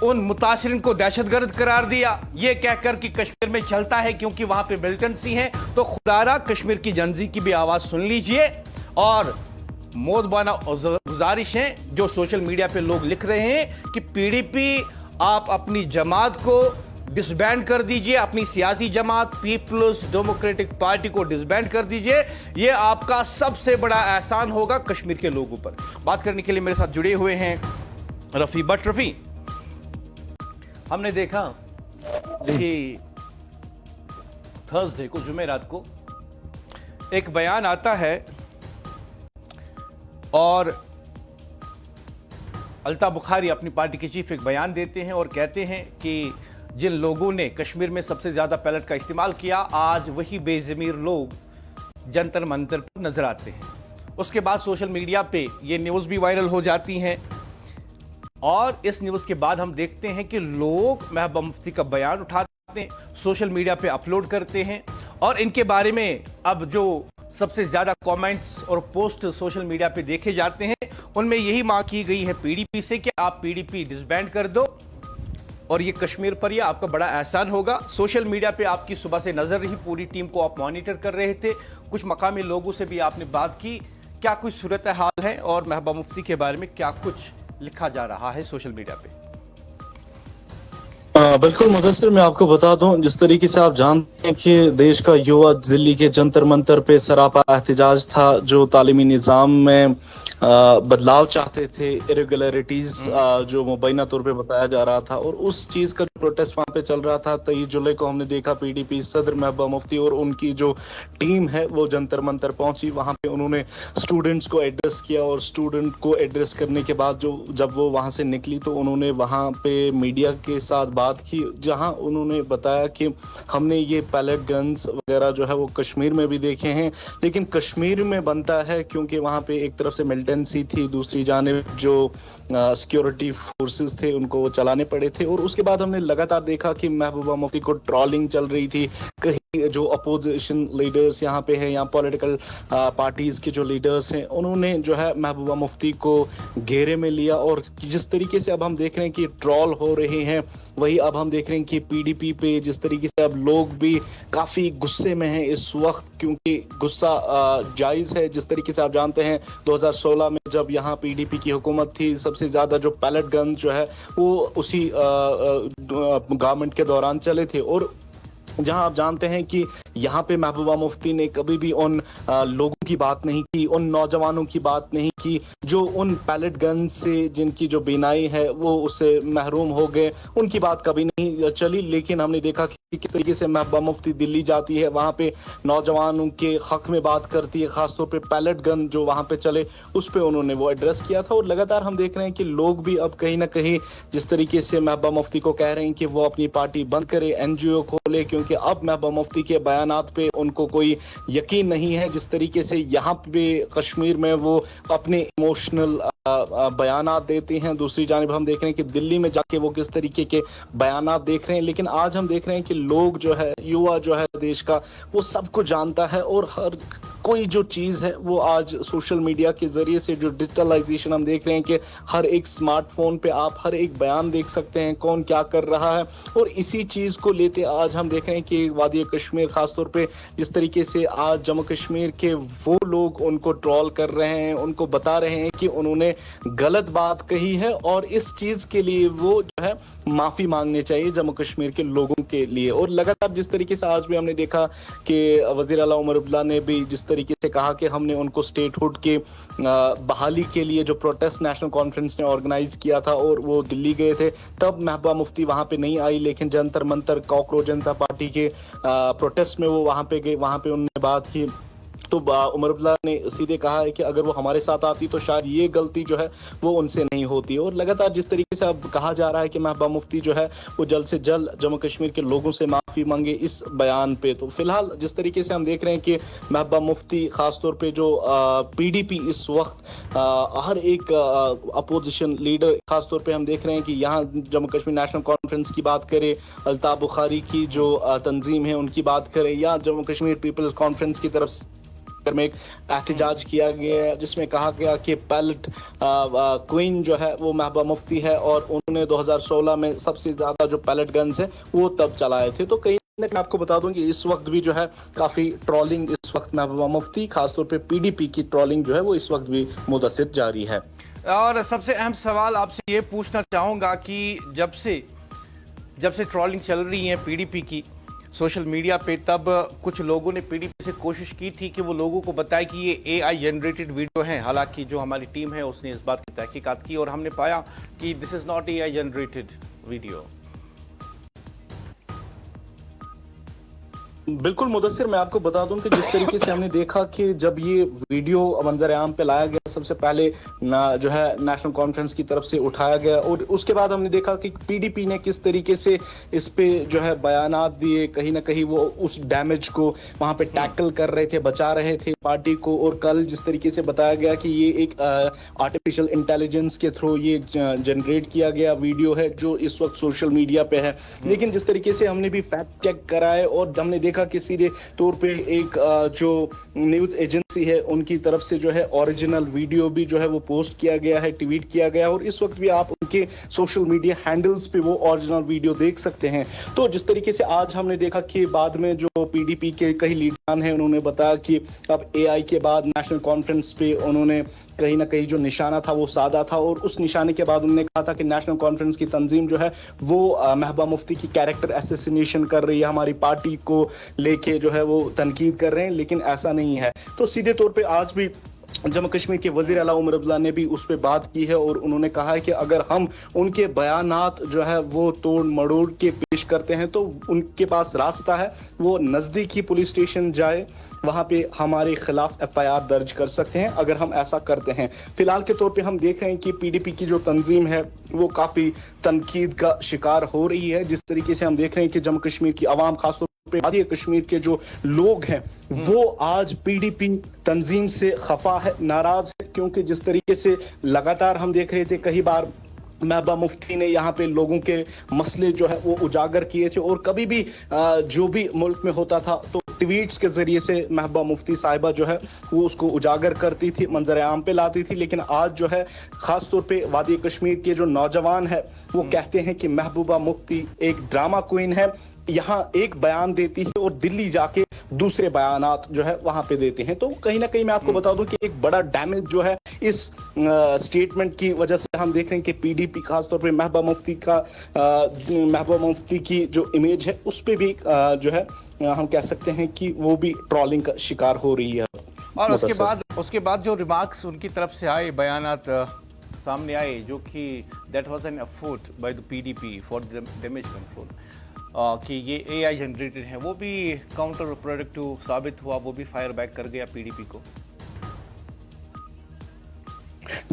उन मुतासिरीन को दहशतगर्द करार दिया ये कहकर कि कश्मीर में चलता है क्योंकि वहां पे मिलिटेंसी है। तो खुदारा, कश्मीर की जनजी की भी आवाज सुन लीजिए। और मोदबाना गुजारिश है जो सोशल मीडिया पे लोग लिख रहे हैं कि पीडीपी, आप अपनी जमात को डिसबैंड कर दीजिए, अपनी सियासी जमात पीपल्स डेमोक्रेटिक पार्टी को डिसबैंड कर दीजिए, यह आपका सबसे बड़ा एहसान होगा कश्मीर के लोगों पर। बात करने के लिए मेरे साथ जुड़े हुए हैं रफी भट्ट। रफी, हमने देखा कि थर्सडे को, जुमेरात को, एक बयान आता है और अल्ताफ बुखारी अपनी पार्टी के चीफ एक बयान देते हैं और कहते हैं कि जिन लोगों ने कश्मीर में सबसे ज्यादा पैलेट का इस्तेमाल किया, आज वही बेजमीर लोग जंतर मंतर पर नजर आते हैं। उसके बाद सोशल मीडिया पे ये न्यूज़ भी वायरल हो जाती हैं और इस न्यूज़ के बाद हम देखते हैं कि लोग महबूबा मुफ्ती का बयान उठाते हैं, सोशल मीडिया पे अपलोड करते हैं और इनके बारे में अब जो सबसे ज्यादा कमेंट्स और पोस्ट सोशल मीडिया पे देखे जाते हैं, उनमें यही मांग की गई है पीडीपी से कि आप पीडीपी डिसबैंड कर दो और ये कश्मीर पर ये आपका बड़ा एहसान होगा। सोशल मीडिया पे आपकी सुबह से नजर रही, पूरी टीम को आप मॉनिटर कर रहे थे, कुछ मकामी लोगों से भी आपने बात की, क्या कुछ सूरत हाल है और महबूबा मुफ्ती के बारे में क्या कुछ लिखा जा रहा है सोशल मीडिया पे? बिल्कुल मुदस्सिर, मैं आपको बता दूं, जिस तरीके से आप जानते हैं कि देश का युवा दिल्ली के जंतर मंतर पे सरापा एहतजाज था, जो तालीमी निज़ाम में बदलाव चाहते थे, इरेगुलरिटीज जो मुबैना तौर पे बताया जा रहा था, और उस चीज का प्रोटेस्ट वहां पे चल रहा था। 23 जुलाई को हमने देखा पीडीपी सदर महबूबा मुफ्ती और उनकी जो टीम है वो जंतर मंतर पहुंची, वहां पे उन्होंने स्टूडेंट्स को एड्रेस किया और स्टूडेंट को एड्रेस करने के बाद जब वो वहां से निकली तो उन्होंने वहां पे मीडिया के साथ बात की, जहां उन्होंने बताया कि हमने ये पैलेट गन्स वगैरह जो है वो कश्मीर में भी देखे हैं, लेकिन कश्मीर में बनता है क्योंकि वहां पे एक तरफ से मिलिटेंसी थी, दूसरी जानिब जो सिक्योरिटी फोर्सेस थे उनको वो चलाने पड़े थे। और उसके बाद हमने लगातार देखा कि महबूबा मुफ्ती को ट्रोलिंग चल रही थी, कहीं जो अपोजिशन लीडर्स यहाँ पे हैं, यहाँ पॉलिटिकल पार्टीज के जो लीडर्स हैं, उन्होंने जो है महबूबा मुफ्ती को घेरे में लिया और जिस तरीके से अब हम देख रहे हैं कि ट्रोल हो रहे हैं, वही वही अब हम देख रहे हैं कि पीडीपी पे जिस तरीके से अब लोग भी काफी गुस्से में हैं इस वक्त, क्योंकि गुस्सा जायज है। जिस तरीके से आप जानते हैं 2016 में जब यहाँ पीडीपी की हुकूमत थी, सबसे ज्यादा जो पैलेट गन जो है वो उसी गवर्नमेंट के दौरान चले थे। और जहां आप जानते हैं कि यहाँ पे महबूबा मुफ्ती ने कभी भी उन लोगों की बात नहीं की, उन नौजवानों की बात नहीं की जो उन पैलेट गन से जिनकी जो बीनाई है वो उससे महरूम हो गए, उनकी बात कभी नहीं चली। लेकिन हमने देखा कि किस तरीके से महबूबा मुफ्ती दिल्ली जाती है, वहां पे नौजवानों के हक में बात करती है, खासतौर पे पैलेट गन जो वहां पे चले उस पे उन्होंने वो एड्रेस किया था। और लगातार हम देख रहे हैं कि लोग भी अब कहीं ना कहीं जिस तरीके से महबूबा मुफ्ती को कह रहे हैं कि वो अपनी पार्टी बंद करे, एनजीओ खोले, क्योंकि अब महबूबा मुफ्ती के बयानात पे उनको कोई यकीन नहीं है। जिस तरीके से यहाँ पे कश्मीर में वो अपने इमोशनल बयानात देते हैं, दूसरी जानिब हम देख रहे हैं कि दिल्ली में जाके वो किस तरीके के बयानात देख रहे हैं। लेकिन आज हम देख रहे हैं कि लोग जो है, युवा जो है देश का, वो सब कुछ जानता है और हर कोई जो चीज है वो आज सोशल मीडिया के जरिए से जो डिजिटलाइजेशन हम देख रहे हैं कि हर एक स्मार्टफोन पे आप हर एक बयान देख सकते हैं कौन क्या कर रहा है। और इसी चीज को लेते आज हम देख रहे हैं कि वादी कश्मीर खासतौर पे जिस तरीके से आज जम्मू कश्मीर के वो लोग उनको ट्रोल कर रहे हैं, उनको बता रहे हैं कि उन्होंने गलत बात कही है और इस चीज के लिए वो जो है माफी मांगने चाहिए जम्मू कश्मीर के लोगों के लिए। और लगातार जिस तरीके से आज भी हमने देखा कि वजीर आला उमर अब्दुल्ला ने भी जिस तरीके से कहा कि हमने उनको स्टेटहुड के बहाली के लिए जो प्रोटेस्ट नेशनल कॉन्फ्रेंस ने ऑर्गेनाइज किया था और वो दिल्ली गए थे, तब महबूबा मुफ्ती वहां पे नहीं आई, लेकिन जंतर मंतर कॉकरोच जनता पार्टी के प्रोटेस्ट में वो वहां पे गए, वहां पे उन्होंने बात की। तो उमर अब्दुल्ला ने सीधे कहा है कि अगर वो हमारे साथ आती तो शायद ये गलती जो है वो उनसे नहीं होती। और लगातार जिस तरीके से अब कहा जा रहा है कि महबूबा मुफ्ती जो है वो जल्द से जल्द जम्मू कश्मीर के लोगों से माफी मांगे इस बयान पे। तो फिलहाल जिस तरीके से हम देख रहे हैं कि महबूबा मुफ्ती खासतौर पे जो पीडीपी इस वक्त हर एक अपोजिशन लीडर, खासतौर पे हम देख रहे हैं कि यहाँ जम्मू कश्मीर नेशनल कॉन्फ्रेंस की बात करें, अल्ताफ बुखारी की जो तंजीम है उनकी बात करें, या जम्मू कश्मीर पीपल्स कॉन्फ्रेंस की तरफ में एक एहतजाज किया गया जिसमें कहा गया कि पैलेट क्वीन जो है वो महबूबा मुफ्ती है और उन्होंने 2016 में सबसे ज्यादा जो पैलेट गन्स है वो तब चलाए थे। तो कहीं मैं आपको बता दूं कि इस वक्त भी जो है काफी ट्रोलिंग इस वक्त महबूबा मुफ्ती खासतौर पे पीडीपी की ट्रोलिंग जो है वो इस वक्त भी मुदस्सिर जारी है। और सबसे अहम सवाल आपसे ये पूछना चाहूंगा कि जब से ट्रोलिंग चल रही है पीडीपी की सोशल मीडिया पे, तब कुछ लोगों ने पीडीपी से कोशिश की थी कि वो लोगों को बताए कि ये एआई जनरेटेड वीडियो है। हालांकि जो हमारी टीम है उसने इस बात की तहकीकात की और हमने पाया कि this is not AI generated video. बिल्कुल मुदस्सिर, मैं आपको बता दूं कि जिस तरीके से हमने देखा कि जब ये वीडियो मंजर आम पे लाया गया, सबसे पहले जो है नेशनल कॉन्फ्रेंस की तरफ से उठाया गया और उसके बाद हमने देखा कि पीडीपी ने किस तरीके से इस पे जो है बयानात दिए, कहीं ना कहीं वो उस डैमेज को वहां पे टैकल कर रहे थे, बचा रहे थे पार्टी को। और कल जिस तरीके से बताया गया कि ये एक आर्टिफिशियल इंटेलिजेंस के थ्रू ये जनरेट किया गया वीडियो है जो इस वक्त सोशल मीडिया पे है। लेकिन जिस तरीके से हमने भी फैक्ट चेक कराए और हमने देखा कि सीधे तौर पे एक जो न्यूज एजेंसी है उनकी तरफ से जो है ओरिजिनल वीडियो भी जो है वो पोस्ट किया गया है, ट्वीट किया गया, और इस वक्त भी आप उनके सोशल मीडिया हैंडल्स पे वो ओरिजिनल वीडियो देख सकते हैं। तो जिस तरीके से आज हमने देखा कि बाद में जो पीडीपी के कई लीडर हैं उन्होंने बताया कि अब एआई के बाद नेशनल कॉन्फ्रेंस पे उन्होंने कहीं ना कहीं जो निशाना था वो साधा था और उस निशाने के बाद उन्होंने कहा था कि नेशनल कॉन्फ्रेंस की तंजीम जो है वो महबूबा मुफ्ती की कैरेक्टर असैसिनेशन कर रही है, हमारी पार्टी को लेके जो है वो तनकीद कर रहे हैं, लेकिन ऐसा नहीं है। तो सीधे तौर पे आज भी जम्मू कश्मीर के वजीर आला उमर अब्दुल्ला ने भी उस पर बात की है और उन्होंने कहा है कि अगर हम उनके बयानात जो है वो तोड़ मड़ोड़ के पेश करते हैं तो उनके पास रास्ता है, वो नजदीकी पुलिस स्टेशन जाए, वहां पे हमारे खिलाफ एफआईआर दर्ज कर सकते हैं अगर हम ऐसा करते हैं। फिलहाल के तौर पे हम देख रहे हैं कि पीडीपी की जो तंजीम है वो काफी तनकीद का शिकार हो रही है। जिस तरीके से हम देख रहे हैं कि जम्मू कश्मीर की आवाम, खासतौर वादी कश्मीर के जो लोग हैं वो आज पीडीपी तंजीम से खफा है, नाराज है, क्योंकि जिस तरीके से लगातार हम देख रहे थे कई बार महबूबा मुफ्ती ने यहाँ पे लोगों के मसले जो है वो उजागर किए थे और कभी भी जो भी मुल्क में होता था तो ट्वीट्स के जरिए से महबूबा मुफ्ती साहिबा जो है वो उसको उजागर करती थी, मंजर आम पे लाती थी। लेकिन आज जो है खास तौर पे वादी कश्मीर के जो नौजवान है वो कहते हैं कि महबूबा मुफ्ती एक ड्रामा क्वीन है, यहाँ एक बयान देती है और दिल्ली जाके दूसरे बयानात जो है वहां पे देते हैं। तो कहीं ना कहीं मैं आपको बता दूं कि एक बड़ा डैमेज जो है इस स्टेटमेंट की वजह से हम देख रहे हैं कि पीडीपी खासतौर पे महबूबा मुफ्ती की जो इमेज है उस पे भी जो है हम कह सकते हैं कि वो भी ट्रोलिंग का शिकार हो रही है। और उसके बाद जो रिमार्क्स उनकी तरफ से आए, बयानात सामने आए, जो कि that was an effort by the PDP for damage control, कि ये एआई जनरेटेड है, वो भी काउंटर प्रोडक्टिव साबित हुआ, वो भी फायर बैक कर गया पीडीपी को।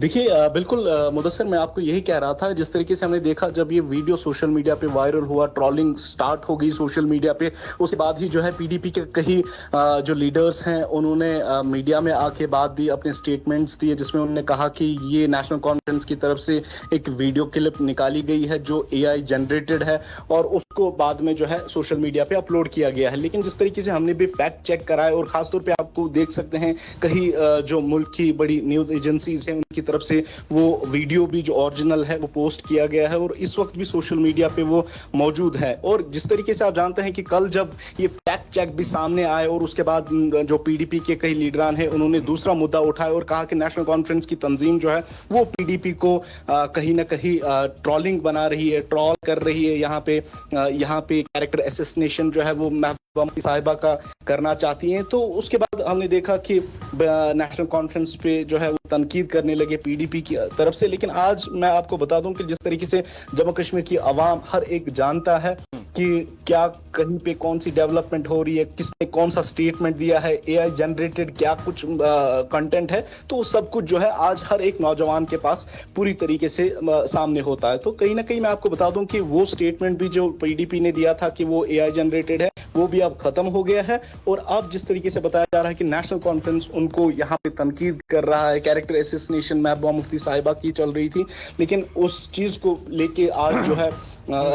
देखिए बिल्कुल मुदस्सिर, मैं आपको यही कह रहा था, जिस तरीके से हमने देखा जब ये वीडियो सोशल मीडिया पे वायरल हुआ, ट्रोलिंग स्टार्ट हो गई सोशल मीडिया पे, उसके बाद ही जो है पीडीपी के कई जो लीडर्स हैं उन्होंने मीडिया में आके बात दी, अपने स्टेटमेंट्स दिए, जिसमें उन्होंने कहा कि ये नेशनल कॉन्फ्रेंस की तरफ से एक वीडियो क्लिप निकाली गई है जो एआई जनरेटेड है और उसको बाद में जो है सोशल मीडिया पे अपलोड किया गया है। लेकिन जिस तरीके से हमने भी फैक्ट चेक कराया और खासतौर पे आपको देख सकते हैं कहीं जो मुल्क की बड़ी न्यूज एजेंसीज हैं उनकी तरफ से वो वीडियो भी जो ओरिजिनल है वो पोस्ट किया गया है और इस वक्त भी सोशल मीडिया पे वो मौजूद है। और जिस तरीके से आप जानते हैं कि कल जब ये फैक्ट चेक भी सामने आए और उसके बाद जो पीडीपी के कई लीडरान हैं उन्होंने दूसरा मुद्दा उठाया और कहा कि नेशनल कॉन्फ्रेंस की तंजीम जो है वो पीडीपी को कहीं ना कहीं ट्रोलिंग बना रही है, ट्रोल कर रही है, यहाँ पे कैरेक्टर असैसिनेशन जो है वो महबूबा मुफ्ती साहिबा का करना चाहती हैं। तो उसके बाद हमने देखा कि नेशनल कॉन्फ्रेंस पे जो है वो तनकीद करने लगे पीडीपी की तरफ से। लेकिन आज मैं आपको बता दूं कि जिस तरीके से जम्मू कश्मीर की आवाम हर एक जानता है कि क्या कहीं पे कौन सी डेवलपमेंट हो रही है, किसने कौन सा स्टेटमेंट दिया है, एआई जनरेटेड क्या कुछ कंटेंट है, तो सब कुछ जो है आज हर एक नौजवान के पास पूरी तरीके से सामने होता है। तो कहीं ना कहीं मैं आपको बता दूं कि वो स्टेटमेंट भी जो पीडीपी ने दिया था कि वो एआई जनरेटेड है वो भी अब खत्म हो गया है। और अब जिस तरीके से बताया जा रहा है कि नेशनल कॉन्फ्रेंस उनको यहाँ पे तनकीद कर रहा है, कैरेक्टर असैसिनेशन महबूबा मुफ्ती साहिबा की चल रही थी, लेकिन उस चीज को लेके आज जो है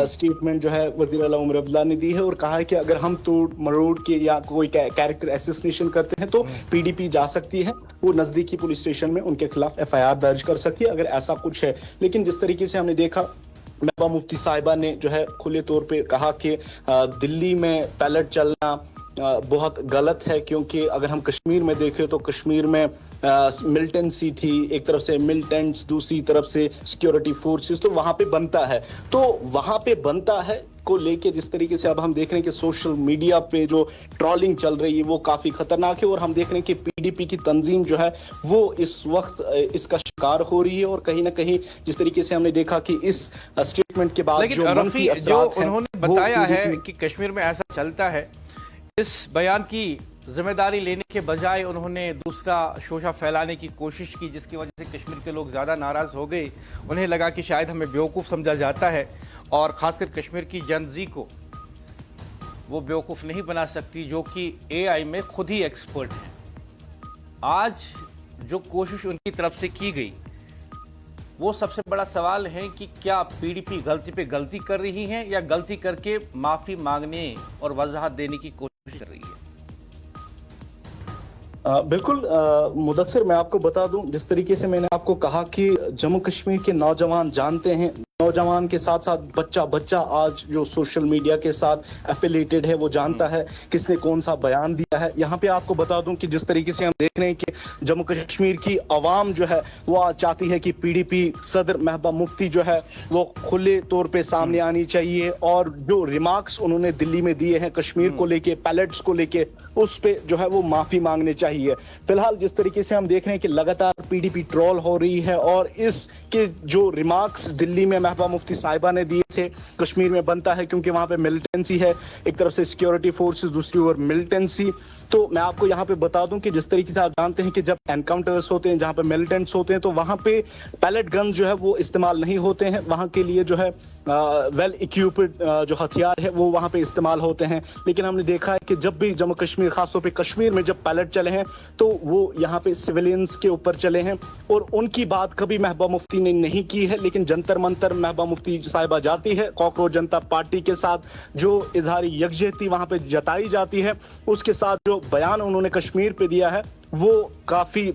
स्टेटमेंट जो है वज़ीर आला उमर अब्दुल्ला ने दी है और कहा है कि अगर हम तोड़ मरोड़ के या कोई कैरेक्टर असैसिनेशन करते हैं तो पीडीपी जा सकती है, वो नजदीकी पुलिस स्टेशन में उनके खिलाफ एफआईआर दर्ज कर सकती है अगर ऐसा कुछ है। लेकिन जिस तरीके से हमने देखा महबूबा मुफ्ती साहिबा ने जो है खुले तौर पे कहा कि दिल्ली में पैलेट चलना बहुत गलत है, क्योंकि अगर हम कश्मीर में देखें तो कश्मीर में मिलिटेंसी थी, एक तरफ से मिलिटेंट्स, दूसरी तरफ से सिक्योरिटी फोर्सेस, तो वहां पे बनता है, तो वहां पे बनता है को लेके जिस तरीके से अब हम देख रहे हैं कि सोशल मीडिया पे जो ट्रोलिंग चल रही है वो काफी खतरनाक है और हम देख रहे हैं कि पीडीपी की तंजीम जो है वो इस वक्त इसका शिकार हो रही है। और कहीं ना कहीं जिस तरीके से हमने देखा कि इस स्टेटमेंट के बाद जो रफी जो उन्होंने बताया है कि कश्मीर में ऐसा चलता है, इस बयान की जिम्मेदारी लेने के बजाय उन्होंने दूसरा शोशा फैलाने की कोशिश की, जिसकी वजह से कश्मीर के लोग ज़्यादा नाराज़ हो गए। उन्हें लगा कि शायद हमें बेवकूफ़ समझा जाता है और ख़ासकर कश्मीर की जनजी को वो बेवकूफ़ नहीं बना सकती जो कि एआई में खुद ही एक्सपर्ट है। आज जो कोशिश उनकी तरफ से की गई वो सबसे बड़ा सवाल है कि क्या पीडीपी गलती पे गलती कर रही है या गलती करके माफ़ी मांगने और वजाहत देने की कोशिश कर रही है। बिल्कुल मुदस्सिर, मैं आपको बता दूं जिस तरीके से मैंने आपको कहा कि जम्मू कश्मीर के नौजवान जानते हैं, नौजवान के साथ साथ बच्चा आज जो सोशल मीडिया के साथ एफिलिएटेड है वो जानता है किसने कौन सा बयान दिया है। यहाँ पे आपको बता दूं कि जिस तरीके से हम देख रहे हैं कि जम्मू कश्मीर की आवाम जो है वो आज चाहती है कि पीडीपी सदर महबूबा मुफ्ती जो है वो खुले तौर पे सामने आनी चाहिए और जो रिमार्क्स उन्होंने दिल्ली में दिए हैं कश्मीर को लेके, पैलेट्स को लेके, उस पे जो है वो माफी मांगने चाहिए। फिलहाल जिस तरीके से हम देख रहे हैं कि लगातार पीडीपी ट्रोल हो रही है और इसके जो रिमार्क्स दिल्ली में महबूबा मुफ्ती साहिबा ने दिए थे, कश्मीर में बनता है क्योंकि वहां पे मिलिटेंसी है, एक तरफ से सिक्योरिटी फोर्सेस, दूसरी ओर मिलिटेंसी। तो मैं आपको यहाँ पे बता दूं कि जिस तरीके से आप जानते हैं कि जब एनकाउंटर्स होते हैं जहां पे मिलिटेंट्स होते हैं तो वहां पे पैलेट गन जो है वो इस्तेमाल नहीं होते हैं, वहां के लिए जो है वेल इक्विप्ड जो हथियार है वो वहां पे इस्तेमाल होते हैं। लेकिन हमने देखा है कि जब भी जम्मू कश्मीर, खासतौर पे कश्मीर में जब पैलेट चले हैं तो वो यहाँ पे सिविलियंस के ऊपर चले हैं और उनकी बात कभी महबूबा मुफ्ती ने नहीं की है। लेकिन जंतर मंतर महबूबा मुफ्ती साहिबा जाती है कॉकरोच जनता पार्टी के साथ, जो इजहारी यकजहती वहां पे जताई जाती है, उसके साथ जो बयान उन्होंने कश्मीर पे दिया है वो काफी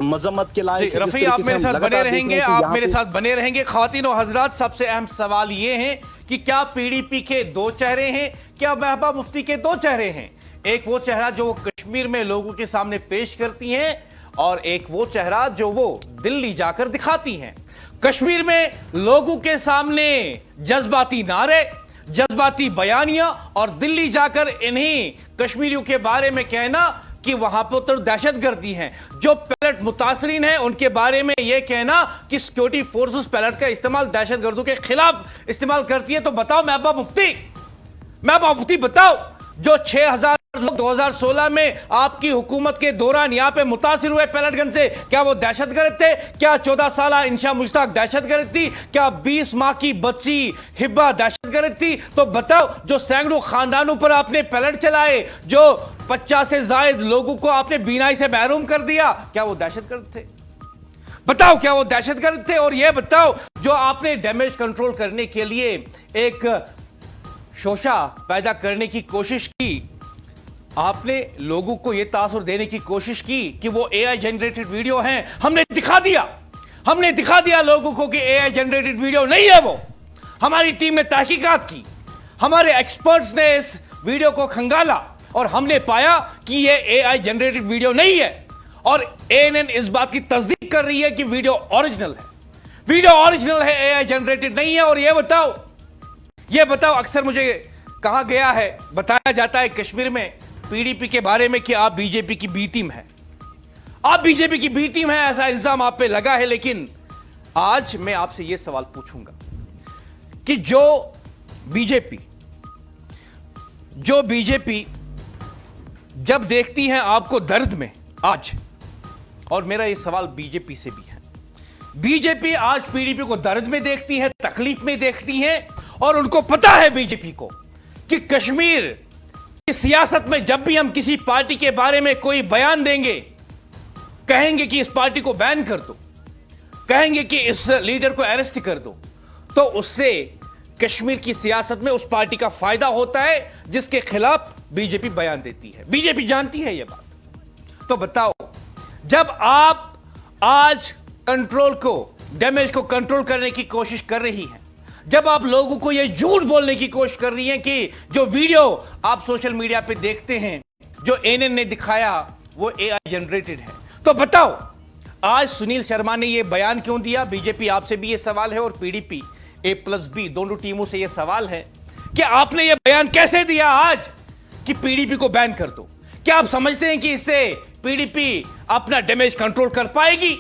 मजम्मत के लायक है। रफी, आप मेरे साथ बने रहेंगे, आप मेरे साथ बने रहेंगे। ख्वातीन और हजरात, सबसे अहम सवाल ये है कि क्या पीडीपी के दो चेहरे हैं, क्या महबूबा मुफ्ती के दो चेहरे हैं? एक वो चेहरा जो कश्मीर में लोगों के सामने पेश करती हैं और एक वो चेहरा जो वो दिल्ली जाकर दिखाती हैं। कश्मीर में लोगों के सामने जज्बाती नारे, जज्बाती बयानियां और दिल्ली जाकर इन्हीं कश्मीरियों के बारे में कहना कि वहां पर तो दहशतगर्दी है। जो पैलेट मुतासरीन है उनके बारे में यह कहना कि सिक्योरिटी फोर्सेस पैलेट का इस्तेमाल दहशतगर्दों के खिलाफ इस्तेमाल करती है। तो बताओ महबूबा मुफ्ती बताओ, जो 6000 लोग 2016 में आपकी हुकूमत के दौरान यहां पे मुतासिर हुए पैलेटगंज से, क्या वो दहशतगर्द थे? क्या 14 साल इंशा मुश्ताक दहशतगर्द थी? क्या 20 माह की बच्ची हिब्बा दहशतगर्द थी? तो बताओ, जो सैकड़ों खानदानों पर आपने पैलेट चलाए, जो 50 से ज्यादा लोगों को आपने बीनाई से महरूम कर दिया, क्या वो दहशतगर्द थे? बताओ, क्या वो दहशतगर्द थे? और यह बताओ, जो आपने डैमेज कंट्रोल करने के लिए एक शोशा पैदा करने की कोशिश की, आपने लोगों को यह तासुर देने की कोशिश की कि वो एआई जनरेटेड वीडियो हैं। हमने दिखा दिया लोगों को कि एआई जनरेटेड वीडियो नहीं है वो। हमारी टीम ने तहकीकात की, हमारे एक्सपर्ट्स ने इस वीडियो को खंगाला और हमने पाया कि यह एआई जनरेटेड वीडियो नहीं है। और एएनएन इस बात की तस्दीक कर रही है कि वीडियो ओरिजिनल है, एआई जनरेटेड नहीं है। और यह बताओ, अक्सर मुझे कहा गया है, बताया जाता है कश्मीर में पीडीपी के बारे में कि आप बीजेपी की बी टीम है, ऐसा इल्जाम आप पे लगा है। लेकिन आज मैं आपसे यह सवाल पूछूंगा कि जो बीजेपी जब देखती है आपको दर्द में आज, और मेरा यह सवाल बीजेपी से भी है, बीजेपी आज पीडीपी को दर्द में देखती है, तकलीफ में देखती है, और उनको पता है बीजेपी को कि कश्मीर की सियासत में जब भी हम किसी पार्टी के बारे में कोई बयान देंगे, कहेंगे कि इस पार्टी को बैन कर दो, कहेंगे कि इस लीडर को अरेस्ट कर दो, तो उससे कश्मीर की सियासत में उस पार्टी का फायदा होता है जिसके खिलाफ बीजेपी बयान देती है। बीजेपी जानती है यह बात। तो बताओ, जब आप आज डैमेज को कंट्रोल करने की कोशिश कर रही हैं, जब आप लोगों को यह झूठ बोलने की कोशिश कर रही हैं कि जो वीडियो आप सोशल मीडिया पे देखते हैं, जो एएनएन ने दिखाया, वो एआई जनरेटेड है, तो बताओ, आज सुनील शर्मा ने यह बयान क्यों दिया? बीजेपी आपसे भी यह सवाल है और पीडीपी A+B दोनों टीमों से यह सवाल है कि आपने यह बयान कैसे दिया आज कि पीडीपी को बैन कर दो? क्या आप समझते हैं कि इससे पीडीपी अपना डैमेज कंट्रोल कर पाएगी?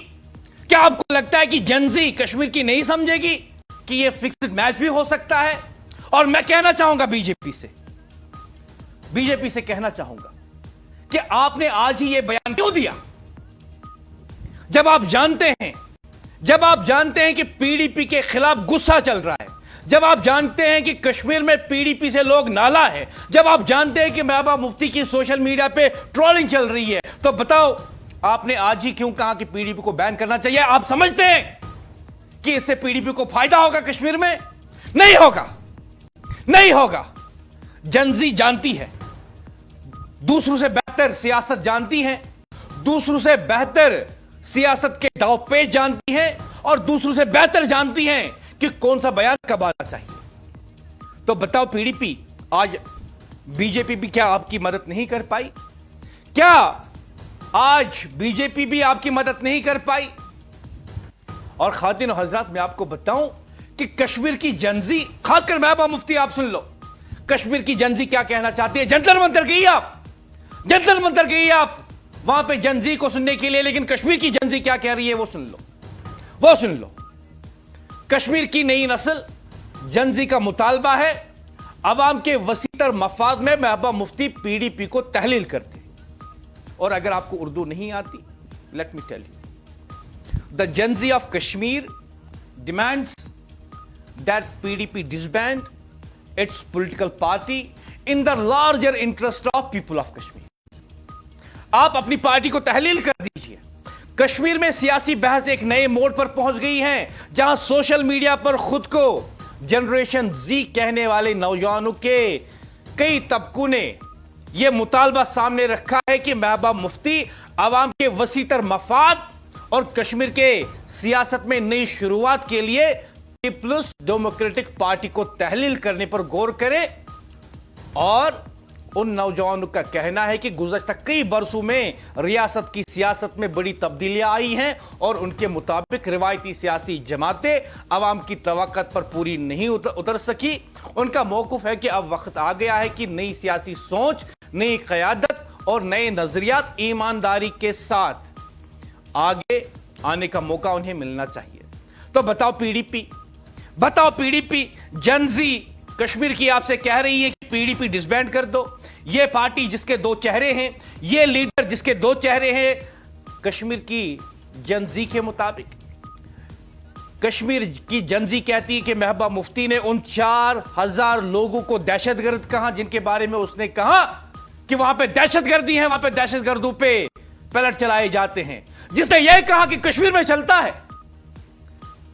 क्या आपको लगता है कि जनजी कश्मीर की नहीं समझेगी कि यह फिक्स्ड मैच भी हो सकता है? और मैं कहना चाहूंगा बीजेपी से कहना चाहूंगा कि आपने आज ही यह बयान क्यों दिया, जब आप जानते हैं कि पीडीपी के खिलाफ गुस्सा चल रहा है, जब आप जानते हैं कि कश्मीर में पीडीपी से लोग नाला है, जब आप जानते हैं कि महबूबा मुफ्ती की सोशल मीडिया पे ट्रोलिंग चल रही है, तो बताओ, आपने आज ही क्यों कहा कि पीडीपी को बैन करना चाहिए? आप समझते हैं कि इससे पीडीपी को फायदा होगा कश्मीर में? नहीं होगा। जनजी जानती है, दूसरों से बेहतर सियासत जानती है, दूसरों से बेहतर सियासत के दांवपेच जानती है, और दूसरों से बेहतर जानती हैं कि कौन सा बयान कब आना चाहिए। तो बताओ, पीडीपी आज बीजेपी भी क्या आपकी मदद नहीं कर पाई? क्या आज बीजेपी भी आपकी मदद नहीं कर पाई? और ख्वातीन और हजरात, मैं आपको बताऊं कि कश्मीर की जनजी, खासकर महबूबा मुफ्ती, आप सुन लो, कश्मीर की जनजी क्या कहना चाहती है। जंतर मंतर गई आप वहां पे जनजी को सुनने के लिए, लेकिन कश्मीर की जनजी क्या कह रही है वो सुन लो। कश्मीर की नई नस्ल जनजी का मुतालबा है, अवाम के वसीतर मफाद में महबूबा मुफ्ती पीडीपी को तहलील करते। और अगर आपको उर्दू नहीं आती, let me tell you, the Gen Z of Kashmir demands that PDP disband its political party in the larger interest of people of Kashmir. आप अपनी पार्टी को तहलील कर दीजिए, कश्मीर में सियासी बहस एक नए मोड़ पर पहुंच गई है, जहां सोशल मीडिया पर खुद को जनरेशन जी कहने वाले नौजवानों के कई तबकों ने यह मुतालबा सामने रखा है कि महबूबा मुफ्ती आवाम के वसीतर मफाद और कश्मीर के सियासत में नई शुरुआत के लिए पीपल्स डेमोक्रेटिक पार्टी को तहलील करने पर गौर करें। और उन नौजवानों का कहना है कि गुज़श्ता कई बरसों में रियासत की सियासत में बड़ी तब्दीलियां आई हैं और उनके मुताबिक रिवायती सियासी जमातें आवाम की तवक्कुत पर पूरी नहीं उतर सकी। उनका मौक़िफ़ है कि अब वक्त आ गया है कि नई सियासी सोच, नई क़यादत और नए नज़रियात ईमानदारी के साथ आगे आने का मौका उन्हें मिलना चाहिए। तो बताओ पीडीपी जनजी कश्मीर की आपसे कह रही है कि पीडीपी डिसबैंड कर दो। ये पार्टी जिसके दो चेहरे हैं, ये लीडर जिसके दो चेहरे हैं, कश्मीर की जनजी के मुताबिक कश्मीर की जनजी कहती है कि महबूबा मुफ्ती ने उन 4000 लोगों को दहशतगर्द कहा जिनके बारे में उसने कहा कि वहां पे दहशतगर्दी है, वहां पे दहशतगर्दों पे पैलेट चलाए जाते हैं, जिसने यह कहा कि कश्मीर में चलता है।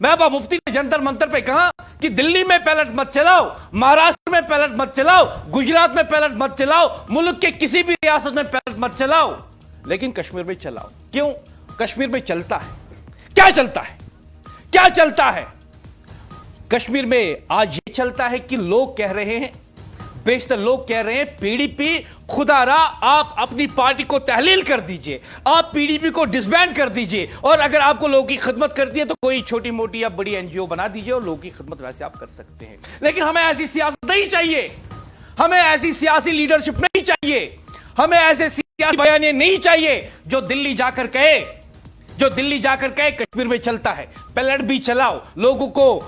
महबूबा मुफ्ती ने जंतर मंतर पे कहा कि दिल्ली में पैलेट मत चलाओ, महाराष्ट्र में पैलेट मत चलाओ, गुजरात में पैलेट मत चलाओ, मुल्क के किसी भी रियासत में पैलेट मत चलाओ, लेकिन कश्मीर में चलाओ। क्यों? कश्मीर में चलता है। क्या चलता है? क्या चलता है? कश्मीर में आज ये चलता है कि लोग कह रहे हैं, बेशतर लोग कह रहे हैं, पीडीपी खुदारा आप अपनी पार्टी को तहलील कर दीजिए, आप पीडीपी को डिसबैंड कर दीजिए, और अगर आपको लोगों की खिदमत करती है तो कोई छोटी मोटी या बड़ी एनजीओ बना दीजिए और लोगों की खिदमत वैसे आप कर सकते हैं। लेकिन हमें ऐसी सियासत नहीं चाहिए, हमें ऐसी सियासी लीडरशिप नहीं चाहिए, हमें ऐसे सियासी बयानिए नहीं चाहिए जो दिल्ली जाकर कहे कश्मीर में चलता है, पैलेट भी चलाओ, लोगों को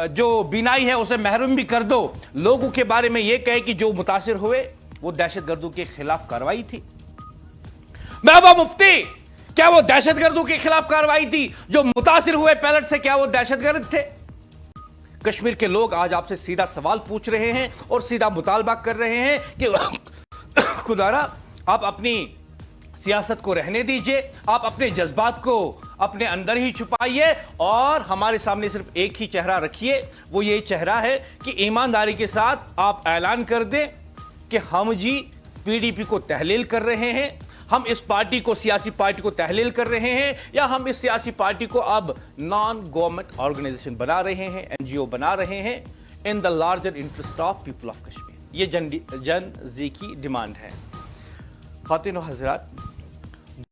जो बिनाई है उसे महरूम भी कर दो, लोगों के बारे में यह कहे कि जो मुतासिर हुए वो दहशतगर्दों के खिलाफ कार्रवाई थी। महबूबा मुफ्ती, क्या वो दहशतगर्दों के खिलाफ कार्रवाई थी? जो मुतासिर हुए पैलेट से, क्या वो दहशतगर्द थे? कश्मीर के लोग आज आपसे सीधा सवाल पूछ रहे हैं और सीधा मुतालबा कर रहे हैं कि खुदारा आप अपनी सियासत को रहने दीजिए, आप अपने जज्बात को अपने अंदर ही छुपाइए और हमारे सामने सिर्फ एक ही चेहरा रखिए। वो ये चेहरा है कि ईमानदारी के साथ आप ऐलान कर दें कि हम जी पीडीपी को तहलील कर रहे हैं, हम इस पार्टी को, सियासी पार्टी को तहलील कर रहे हैं, या हम इस सियासी पार्टी को अब नॉन गवर्नमेंट ऑर्गेनाइजेशन बना रहे हैं, एनजीओ बना रहे हैं, इन the larger interest of people of Kashmir. ये जन जी की डिमांड है। ख़वातीन और हज़रात,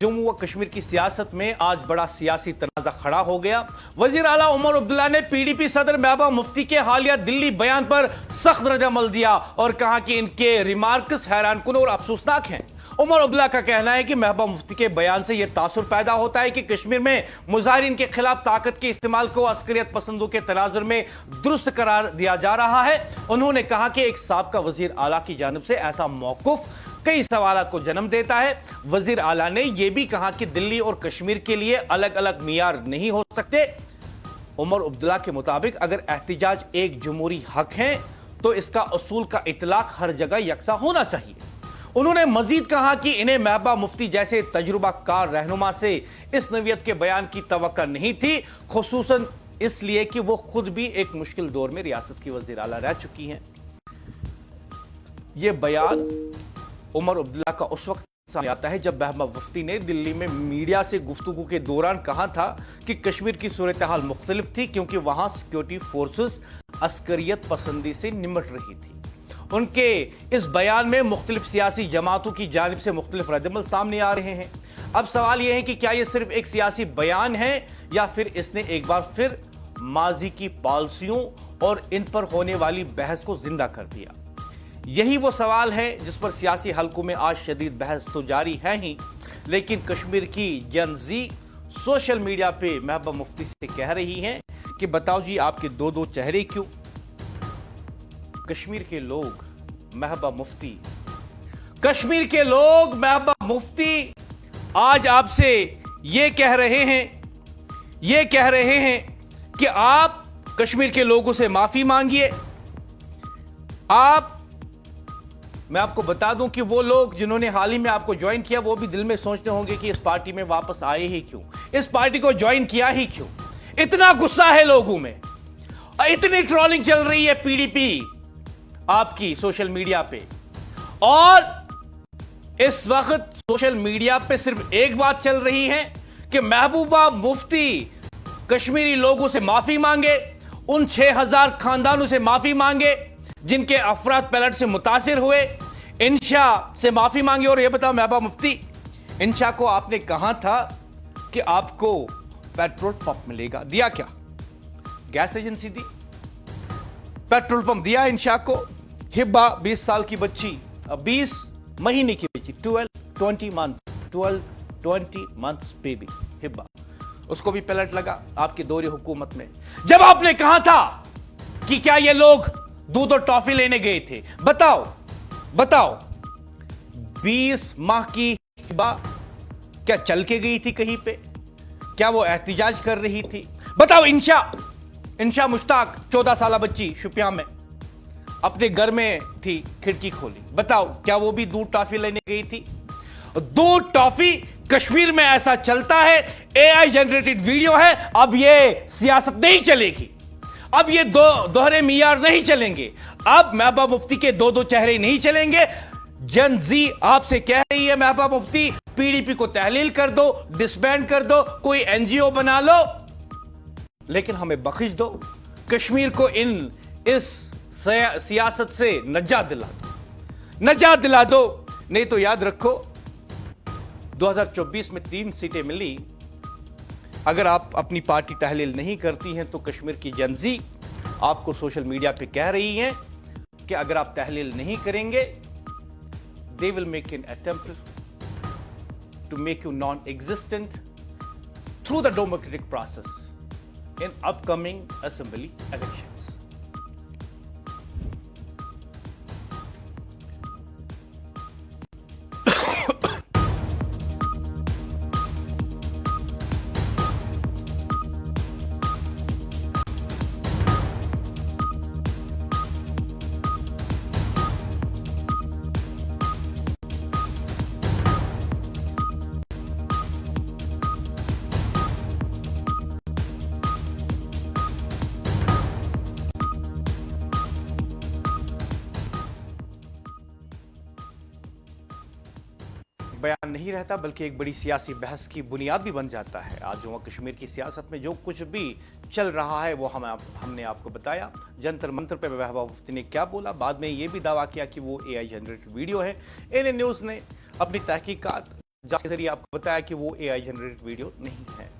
जम्मू व कश्मीर की सियासत में आज बड़ा सियासी तनाज़ा खड़ा हो गया। वज़ीर आला उमर अब्दुल्ला ने पीडीपी सदर महबूबा मुफ्ती के हालिया दिल्ली बयान पर सख्त रद्द-ए-अमल दिया और कहा कि इनके रिमार्क्स हैरानकुन और अफसोसनाक हैं। उमर अब्दुल्ला का कहना है कि महबूबा मुफ्ती के बयान से यह तासुर पैदा होता है कि कश्मीर में मुजाहिरीन के खिलाफ ताकत के इस्तेमाल को अस्करियत पसंदों के तनाजुर में दुरुस्त करार दिया जा रहा है। उन्होंने कहा कि एक साबका वज़ीर आला की जानिब से ऐसा मौक़िफ़ कई सवालात को जन्म देता है। वज़ीर आला ने यह भी कहा कि दिल्ली और कश्मीर के लिए अलग अलग मियार नहीं हो सकते। उमर अब्दुल्ला के मुताबिक अगर एहतिजाज एक जमहूरी हक है तो इसका उसूल का इतलाक हर जगह यकसा होना चाहिए। उन्होंने मजीद कहा कि इन्हें महबूबा मुफ्ती जैसे तजुर्बाकार रहनुमा से इस नवीयत के बयान की तवक्को नहीं थी, खुसूसन इसलिए कि वो खुद भी एक मुश्किल दौर में रियासत की वज़ीर आला रह चुकी हैं। यह बयान उमर अब्दुल्ला का उस वक्त सामने आता है जब महबूबा मुफ्ती ने दिल्ली में मीडिया से गुफ्तगू के दौरान कहा था कि कश्मीर की सूरत हाल मुख्तलिफ थी क्योंकि वहां सिक्योरिटी फोर्सेस अस्करियत पसंदी से निमट रही थी। उनके इस बयान में मुख्तलिफ सियासी जमातों की जानिब से मुख्तलिफ रद्द-ए-अमल सामने आ रहे हैं। अब सवाल यह है कि क्या यह सिर्फ एक सियासी बयान है या फिर इसने एक बार फिर माजी की पॉलिसियों और इन पर होने वाली बहस को जिंदा कर दिया। यही वो सवाल है जिस पर सियासी हलकों में आज शदीद बहस तो जारी है ही, लेकिन कश्मीर की जनजी सोशल मीडिया पे महबूबा मुफ्ती से कह रही हैं कि बताओ जी आपके दो दो चेहरे क्यों? कश्मीर के लोग महबूबा मुफ्ती आज आपसे ये कह रहे हैं कि आप कश्मीर के लोगों से माफी मांगिए, आप मैं आपको बता दूं कि वो लोग जिन्होंने हाल ही में आपको ज्वाइन किया वो भी दिल में सोचते होंगे कि इस पार्टी में वापस आए ही क्यों, इस पार्टी को ज्वाइन किया ही क्यों। इतना गुस्सा है लोगों में, इतनी ट्रोलिंग चल रही है पीडीपी आपकी सोशल मीडिया पे। और इस वक्त सोशल मीडिया पे सिर्फ एक बात चल रही है कि महबूबा मुफ्ती कश्मीरी लोगों से माफी मांगे, उन 6000 खानदानों से माफी मांगे जिनके अफराद पैलेट से मुतासिर हुए, इंशा से माफी मांगी। और यह बताओ महबूबा मुफ्ती, इंशा को आपने कहा था कि आपको पेट्रोल पंप मिलेगा, दिया क्या? गैस एजेंसी दी, पेट्रोल पंप दिया इंशा को। हिब्बा 20 साल की बच्ची, 20 महीने की बच्ची, 12-20 मंथ्स बेबी हिब्बा, उसको भी पैलेट लगा आपकी दोहरी हुकूमत में। जब आपने कहा था कि क्या ये लोग दूध और टॉफी लेने गए थे, बताओ 20 माह की हिब्बा क्या चल के गई थी कहीं पे? क्या वो एहतिजाज कर रही थी? बताओ इंशा मुश्ताक 14 साल बच्ची शुपिया में अपने घर में थी, खिड़की खोली, बताओ क्या वो भी दूध टॉफी लेने गई थी? दूध टॉफी कश्मीर में ऐसा चलता है, एआई जनरेटेड वीडियो है। अब ये सियासत नहीं चलेगी, अब ये दोहरे मियार नहीं चलेंगे, अब महबूबा मुफ्ती के दो चेहरे नहीं चलेंगे। जन जी आपसे कह रही है महबूबा मुफ्ती, पीडीपी को तहलील कर दो, डिसबैंड कर दो, कोई एनजीओ बना लो, लेकिन हमें बख्श दो, कश्मीर को इस सियासत से नजात दिला दो। नहीं तो याद रखो 2024 में 3 सीटें मिली, अगर आप अपनी पार्टी तहलील नहीं करती हैं तो कश्मीर की जनजी आपको सोशल मीडिया पे कह रही हैं कि अगर आप तहलील नहीं करेंगे, they will make an attempt to make you non existent through the democratic process in upcoming assembly elections. बयान नहीं रहता बल्कि एक बड़ी सियासी बहस की बुनियाद भी बन जाता है। आज जम्मू कश्मीर की सियासत में जो कुछ भी चल रहा है वो हमने आपको बताया। जंतर मंतर पे महबूबा मुफ्ती ने क्या बोला, बाद में ये भी दावा किया कि वो एआई जनरेटेड वीडियो है। एएनएन न्यूज़ ने अपनी तहकीकात के जरिए आपको बताया कि वो एआई जनरेटेड वीडियो नहीं है।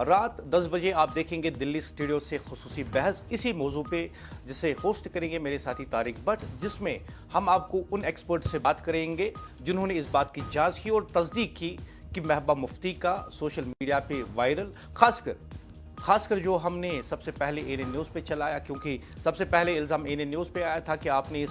रात 10 बजे आप देखेंगे दिल्ली स्टूडियो से खुसूसी बहस इसी मौजू पे, जिसे होस्ट करेंगे मेरे साथी तारिक भट्ट, जिसमें हम आपको उन एक्सपर्ट से बात करेंगे जिन्होंने इस बात की जांच की और तस्दीक की कि महबूबा मुफ्ती का सोशल मीडिया पे वायरल, खासकर जो हमने सबसे पहले एएनएन न्यूज़ पे चलाया, क्योंकि सबसे पहले इल्ज़ाम एएनएन न्यूज़ पे आया था कि आपने इस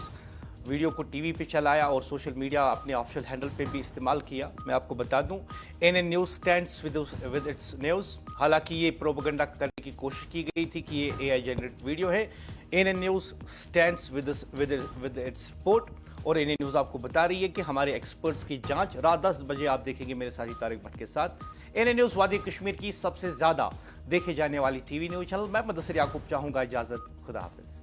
वीडियो को टीवी पे चलाया और सोशल मीडिया अपने ऑफिशियल हैंडल पे भी इस्तेमाल किया। मैं आपको बता दूं, ANN news stands with its news. हालांकि ये प्रोपेगेंडा करने की कोशिश की गई थी कि ये एआई जनरेटेड वीडियो है। ANN news stands with its report, और एएनएन न्यूज़ आपको बता रही है कि हमारे एक्सपर्ट्स की जांच रात 10 बजे आप देखेंगे मेरे साथी तारिक भट्ट के साथ। एएनएन न्यूज़ वादी कश्मीर की सबसे ज्यादा देखे जाने वाली टीवी न्यूज़ चैनल। मैं मुदस्सिर याकूब चाहूंगा इजाजत, खुदा हाफिज।